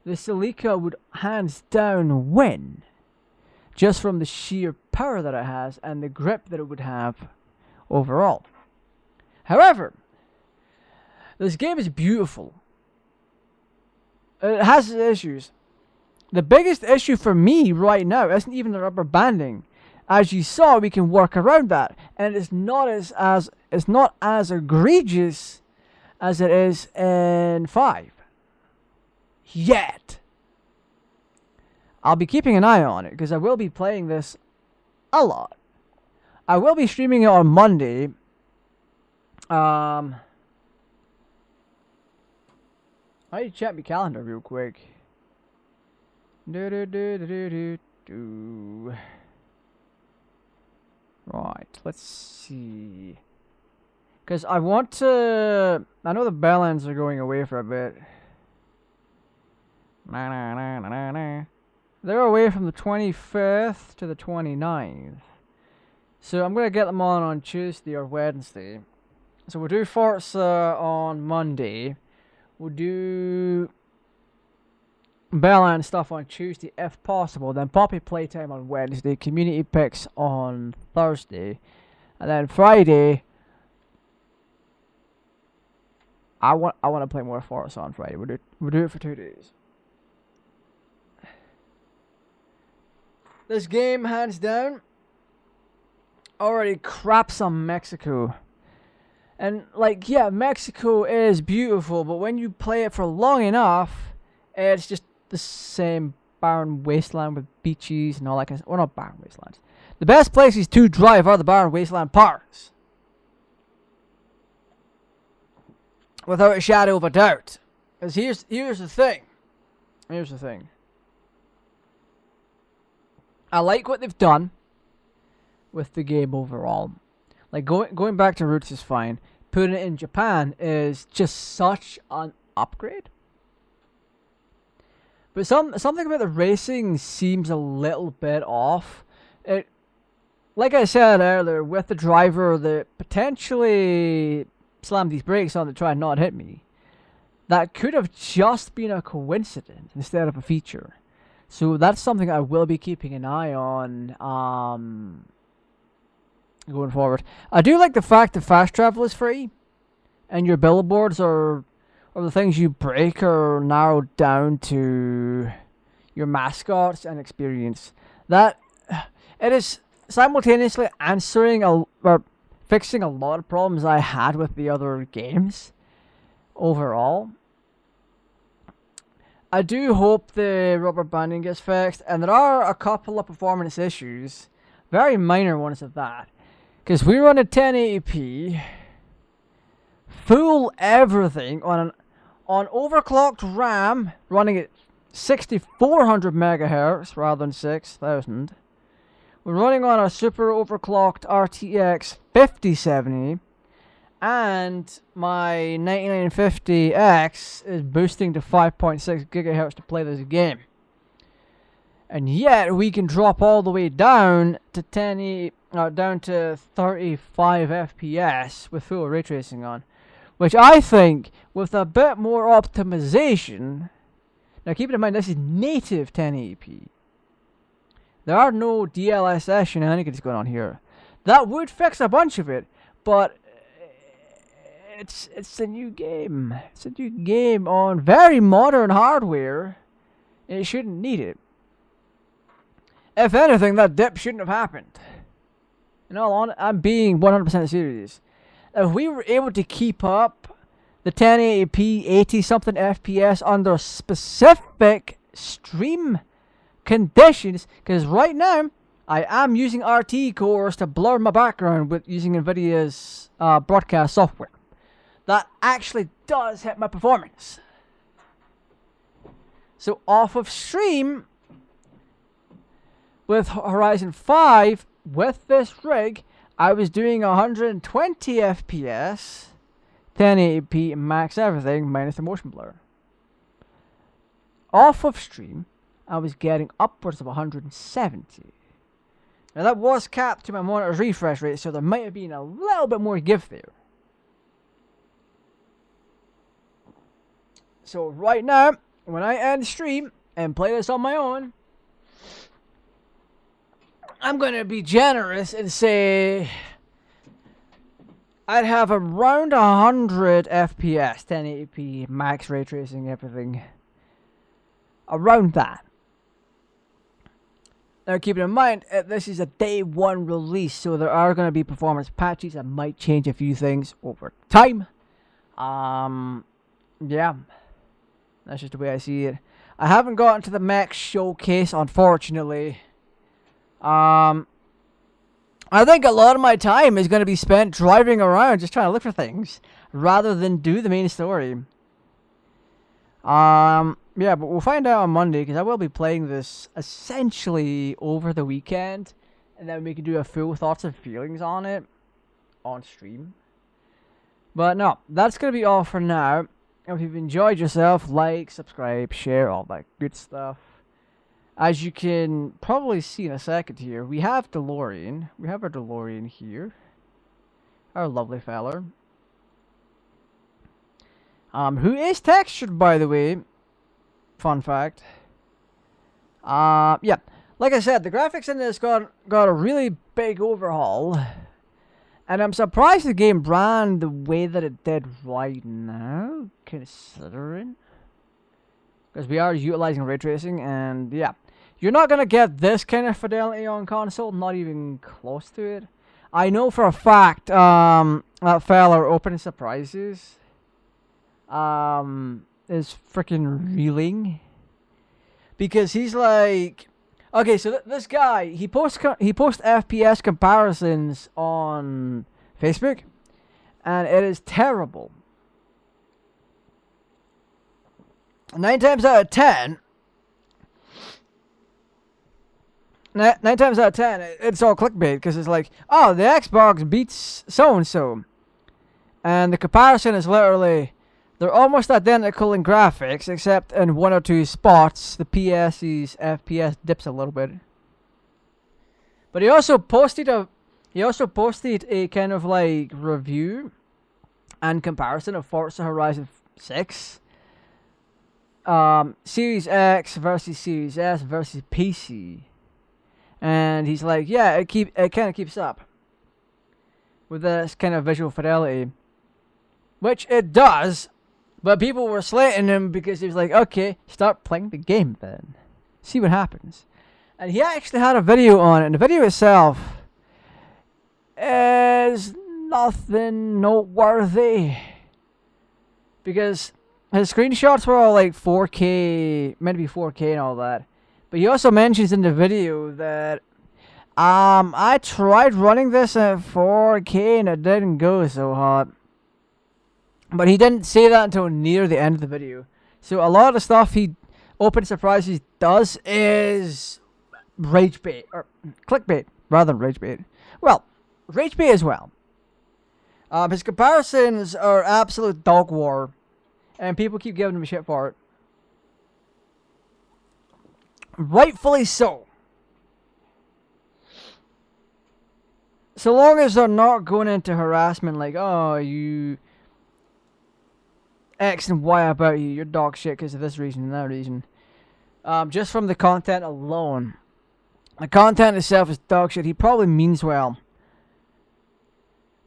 [SPEAKER 1] The Celica would hands down win. Just from the sheer power that it has and the grip that it would have overall. However, this game is beautiful. It has its issues. The biggest issue for me right now isn't even the rubber banding. As you saw, we can work around that, and it's not as egregious as it is in 5. Yet. I'll be keeping an eye on it because I will be playing this a lot. I will be streaming it on Monday. I need to check my calendar real quick. Right, let's see. Because I want to... I know the Bellends are going away for a bit. They're away from the 25th to the 29th. So I'm going to get them on Tuesday or Wednesday. So we'll do Forza on Monday. We'll do Bellend stuff on Tuesday if possible. Then Poppy Playtime on Wednesday. Community Picks on Thursday. And then Friday... I want to play more Forza on Friday. We'll do it for 2 days. This game, hands down, already craps on Mexico. And, like, yeah, Mexico is beautiful, but when you play it for long enough, it's just the same barren wasteland with beaches and all that kind of stuff. Well, not barren wastelands. The best places to drive are the barren wasteland parks. Without a shadow of a doubt. Because here's the thing. Here's the thing. I like what they've done with the game overall. Like, going back to roots is fine. Putting it in Japan is just such an upgrade. But something about the racing seems a little bit off. Like I said earlier, with the driver that potentially slammed these brakes on to try and not hit me, that could have just been a coincidence instead of a feature. So that's something I will be keeping an eye on going forward. I do like the fact that fast travel is free, and your billboards or the things you break are narrowed down to your mascots and experience. That it is simultaneously answering or fixing a lot of problems I had with the other games overall. I do hope the rubber banding gets fixed, and there are a couple of performance issues, very minor ones at that, because we run at 1080p, full everything on overclocked RAM running at 6400 megahertz rather than 6000. We're running on a super overclocked RTX 5070. And my 9950X is boosting to 5.6 gigahertz to play this game. And yet we can drop all the way down to 35 FPS with full ray tracing on, which I think with a bit more optimization. Now keep in mind this is native 1080p. There are no DLSS shenanigans going on here. That would fix a bunch of it, but it's a new game. It's a new game on very modern hardware. And it shouldn't need it. If anything, that dip shouldn't have happened. In all honesty, I'm being 100% serious. If we were able to keep up the 1080p 80-something FPS under specific stream conditions, because right now I am using RT cores to blur my background with using NVIDIA's broadcast software. That actually does hit my performance. So off of stream with Horizon 5 with this rig, I was doing 120 FPS, 1080p max everything minus the motion blur. Off of stream, I was getting upwards of 170. Now that was capped to my monitor's refresh rate, so there might have been a little bit more give there. So right now, when I end stream and play this on my own, I'm going to be generous and say I'd have around 100 FPS, 1080p, max ray tracing, everything. Around that. Now, keeping in mind, this is a day one release, so there are going to be performance patches that might change a few things over time. Yeah, that's just the way I see it. I haven't gotten to the mech showcase, unfortunately. I think a lot of my time is going to be spent driving around, just trying to look for things, rather than do the main story. Yeah, but we'll find out on Monday, because I will be playing this essentially over the weekend, and then we can do a full thoughts and feelings on it on stream. But no, that's going to be all for now. If you've enjoyed yourself, like, subscribe, share, all that good stuff. As you can probably see in a second here, we have DeLorean. We have our DeLorean here. Our lovely feller. Who is textured, by the way. Fun fact. Yeah. Like I said, the graphics in this got a really big overhaul. And I'm surprised the game ran the way that it did right now, considering. Because we are utilizing ray tracing, and yeah. You're not going to get this kind of fidelity on console, not even close to it. I know for a fact, that fella Open Surprises is freaking reeling. Because he's like... Okay, so this guy, he posts FPS comparisons on Facebook, and it is terrible. 9 times out of 10, it's all clickbait, because it's like, oh, the Xbox beats so-and-so. And the comparison is literally, they're almost identical in graphics, except in 1 or 2 spots, the PS's FPS dips a little bit. But he also posted a kind of like review and comparison of Forza Horizon 6. Series X versus Series S versus PC. And he's like, yeah, it kind of keeps up with this kind of visual fidelity, which it does. But people were slating him because he was like, okay, start playing the game then, see what happens. And he actually had a video on it, and the video itself is nothing noteworthy because his screenshots were all like 4K, meant to be 4K and all that. But he also mentions in the video that, I tried running this at 4K and it didn't go so hot. But he didn't say that until near the end of the video. So a lot of the stuff he Open Surprises does is rage bait, or clickbait, rather than rage bait. Well, rage bait as well. His comparisons are absolute dog war, and people keep giving him shit for it. Rightfully so. So long as they're not going into harassment like, oh, you X and Y about you, you're dog shit because of this reason and that reason. Just from the content alone. The content itself is dog shit. He probably means well.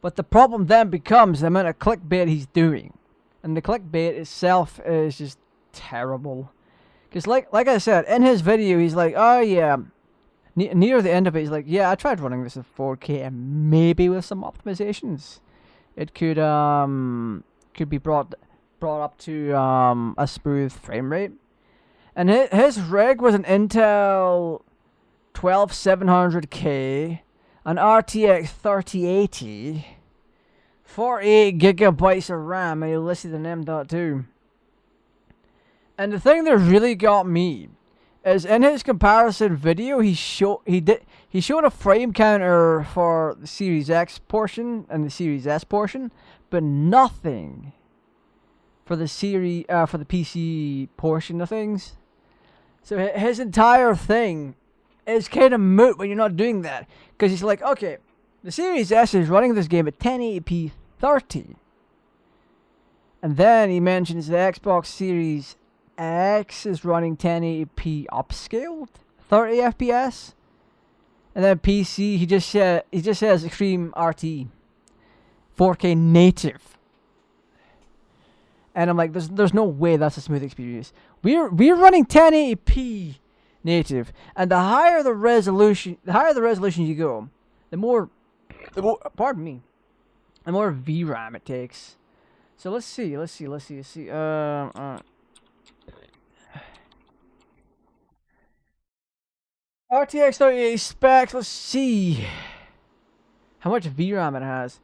[SPEAKER 1] But the problem then becomes the amount of clickbait he's doing. And the clickbait itself is just terrible. Because like I said, in his video, he's like, oh yeah, near the end of it, he's like, yeah, I tried running this at 4K and maybe with some optimizations, it could be brought up to a smooth frame rate. And his rig was an Intel 12700K, an RTX 3080, 48 gigabytes of RAM, and he listed an M.2. And the thing that really got me is in his comparison video, he showed a frame counter for the Series X portion and the Series S portion, but nothing for the PC portion of things. So his entire thing is kind of moot when you're not doing that, because he's like, okay, the Series S is running this game at 1080p 30, and then he mentions the Xbox Series X is running 1080p upscaled 30 FPS, and then PC he just says Extreme RT 4K native, and I'm like, there's no way that's a smooth experience. We're running 1080p native, and the higher the resolution you go, the more pardon me, the more VRAM it takes. So let's see. RTX 3080 specs. Let's see how much VRAM it has.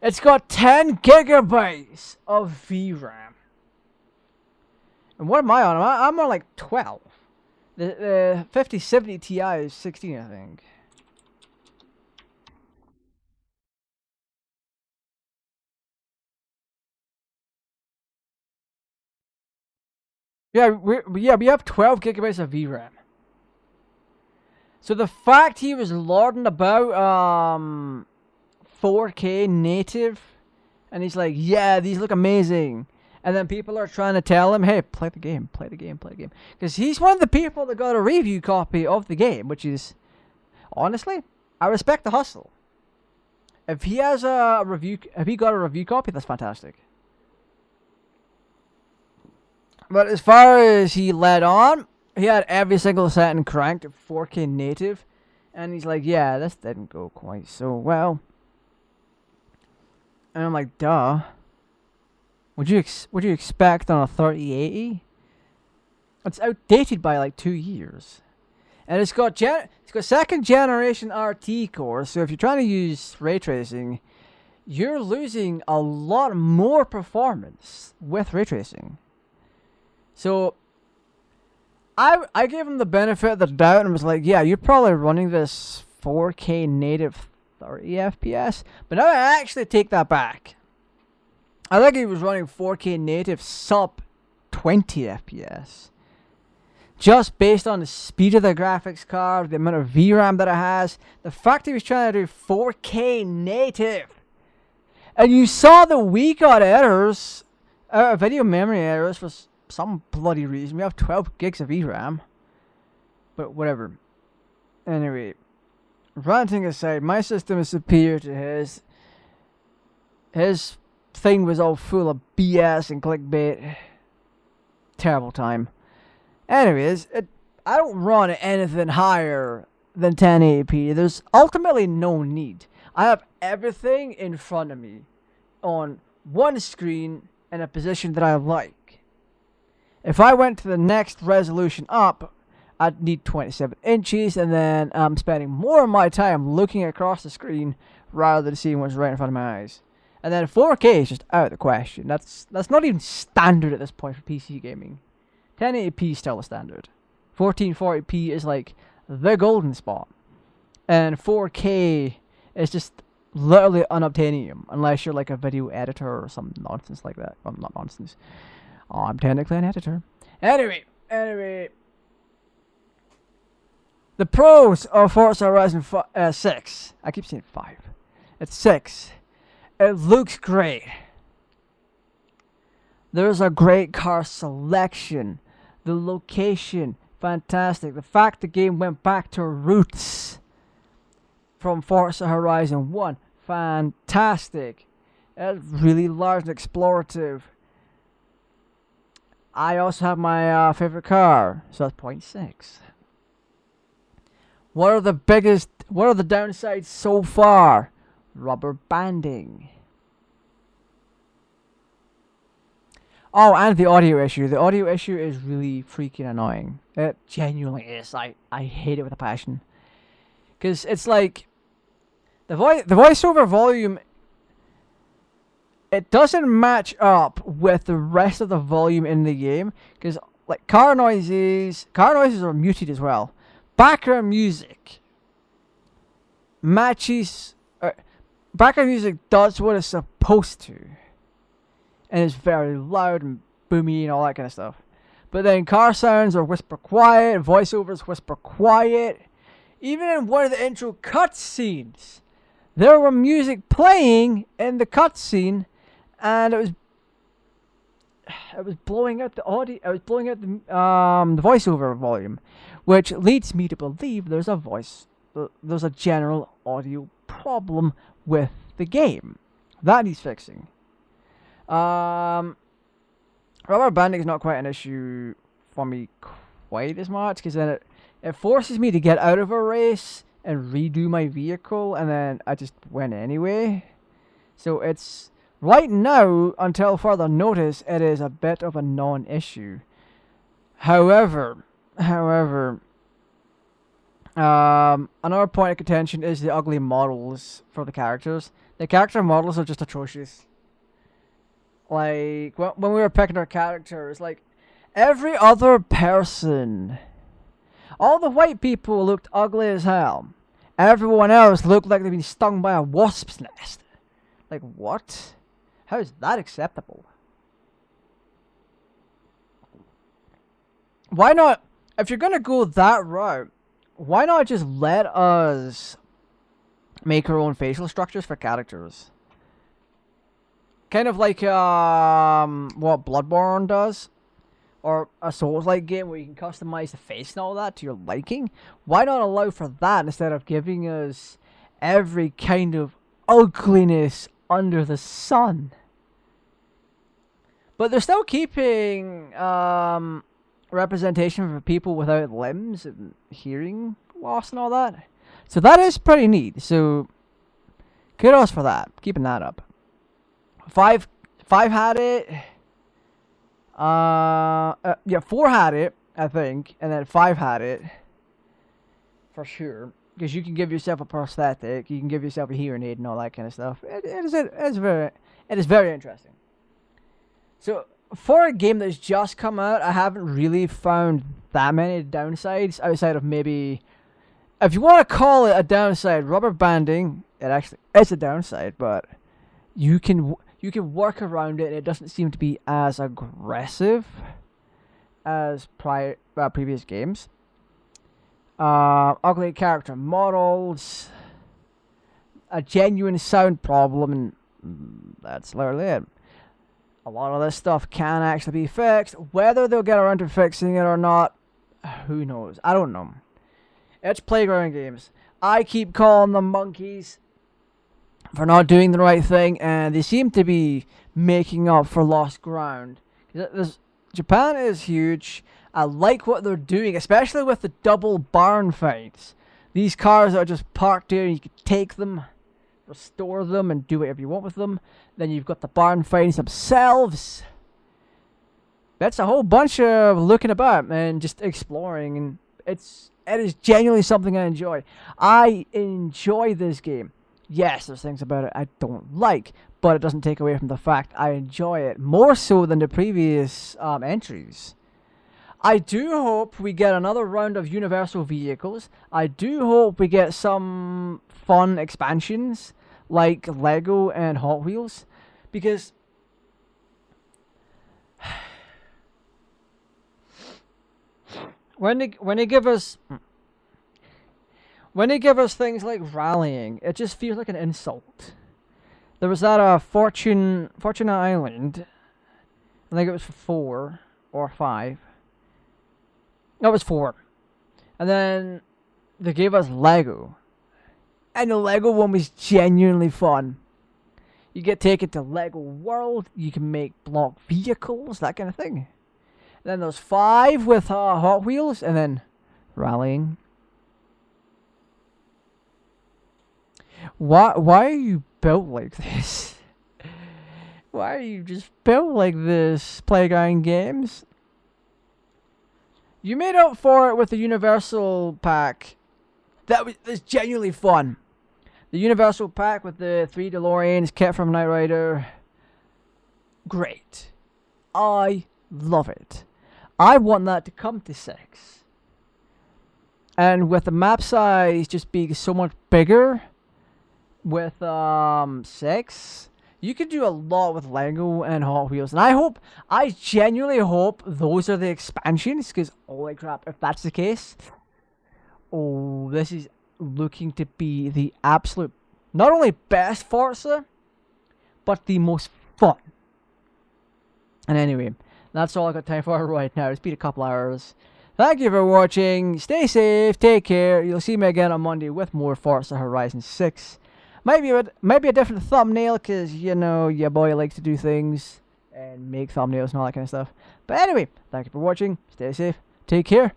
[SPEAKER 1] It's got 10 gigabytes of VRAM. And what am I on? I'm on like 12. The 5070 Ti is 16, I think. Yeah, we have 12 gigabytes of VRAM. So the fact he was lauding about 4K native, and he's like, yeah, these look amazing. And then people are trying to tell him, hey, play the game. Because he's one of the people that got a review copy of the game, which is, honestly, I respect the hustle. If he has if he got a review copy, that's fantastic. But as far as he led on, he had every single setting cranked at 4K native. And he's like, yeah, this didn't go quite so well. And I'm like, duh. Would you expect on a 3080? It's outdated by like 2 years. And it's got second generation RT cores, so if you're trying to use ray tracing, you're losing a lot more performance with ray tracing. So I gave him the benefit of the doubt and was like, yeah, you're probably running this 4K native 30 FPS. But now I actually take that back. I think he was running 4K native sub 20 FPS. Just based on the speed of the graphics card, the amount of VRAM that it has, the fact he was trying to do 4K native. And you saw that we got errors, video memory errors for some bloody reason. We have 12 gigs of VRAM. But whatever. Anyway, ranting aside, my system is superior to his. His thing was all full of BS and clickbait. Terrible time. Anyways, I don't run anything higher than 1080p. There's ultimately no need. I have everything in front of me on one screen in a position that I like. If I went to the next resolution up, I'd need 27 inches, and then I'm spending more of my time looking across the screen rather than seeing what's right in front of my eyes. And then 4K is just out of the question. That's not even standard at this point for PC gaming. 1080p is still a standard. 1440p is like the golden spot. And 4K is just literally unobtainium unless you're like a video editor or some nonsense like that. Well, not nonsense. Oh, I'm technically an editor. Anyway. The pros of Forza Horizon 6. I keep saying 5. It's 6. It looks great. There's a great car selection. The location, fantastic. The fact the game went back to roots from Forza Horizon 1, fantastic. It's really large and explorative. I also have my favorite car, so that's 0.6. What are the downsides so far? Rubber banding. Oh, and the audio issue. The audio issue is really freaking annoying. It genuinely is. I hate it with a passion. Because it's like the voiceover volume, it doesn't match up with the rest of the volume in the game. Because like car noises are muted as well. Background music matches. Background music does what it's supposed to. And it's very loud and boomy and all that kind of stuff. But then car sounds are whisper quiet, voiceovers whisper quiet. Even in one of the intro cutscenes, there were music playing in the cutscene, and it was blowing out the audio. It was blowing out the voiceover volume, which leads me to believe there's a general audio problem with the game that needs fixing. Rubber banding is not quite an issue for me quite as much, because then it forces me to get out of a race and redo my vehicle, and then I just win anyway. So it's, right now, until further notice, it is a bit of a non-issue. However, another point of contention is the ugly models for the characters. The character models are just atrocious. Like, when we were picking our characters, like, every other person, all the white people looked ugly as hell. Everyone else looked like they'd been stung by a wasp's nest. Like, what? How is that acceptable? Why not, if you're gonna go that route, why not just let us make our own facial structures for characters? Kind of like what Bloodborne does, or a Souls-like game where you can customize the face and all that to your liking. Why not allow for that instead of giving us every kind of ugliness under the sun? But they're still keeping representation for people without limbs and hearing loss and all that. So that is pretty neat. So kudos for that. Keeping that up. Five had it. Yeah, 4 had it, I think, and then 5 had it for sure. Because you can give yourself a prosthetic, you can give yourself a hearing aid and all that kind of stuff. It is very interesting. So for a game that's just come out, I haven't really found that many downsides outside of maybe, if you want to call it a downside, rubber banding. It actually is a downside, but you can work around it, and it doesn't seem to be as aggressive as previous games. Ugly character models, a genuine sound problem, and that's literally it. A lot of this stuff can actually be fixed. Whether they'll get around to fixing it or not, who knows? I don't know. It's Playground Games. I keep calling them monkeys for not doing the right thing, and they seem to be making up for lost ground. Japan is huge. I like what they're doing, especially with the double barn fights. These cars are just parked here, and you can take them, restore them, and do whatever you want with them. Then you've got the barn fights themselves. That's a whole bunch of looking about and just exploring, and it is genuinely something I enjoy. I enjoy this game. Yes, there's things about it I don't like, but it doesn't take away from the fact I enjoy it more so than the previous entries. I do hope we get another round of universal vehicles. I do hope we get some fun expansions like Lego and Hot Wheels, because when they give us things like rallying, it just feels like an insult. There was that Fortuna Island. I think it was 4 or 5. No, it was 4. And then they gave us Lego. And the Lego one was genuinely fun. You get taken to Lego World. You can make block vehicles, that kind of thing. And then there's 5 with Hot Wheels, and then rallying. Why are you built like this? Why are you just built like this, Playground Games? You made up for it with the Universal Pack. That's genuinely fun. The Universal Pack with the 3 DeLoreans, kit from Knight Rider. Great. I love it. I want that to come to 6. And with the map size just being so much bigger with 6, you could do a lot with Lego and Hot Wheels. And I genuinely hope those are the expansions, because holy crap, if that's the case, oh, this is looking to be the absolute, not only best Forza, but the most fun. And anyway, that's all I got time for right now. It's been a couple hours. Thank you for watching. Stay safe. Take care. You'll see me again on Monday with more Forza Horizon 6. Maybe a different thumbnail, because, you know, your boy likes to do things and make thumbnails and all that kind of stuff. But anyway, thank you for watching. Stay safe. Take care.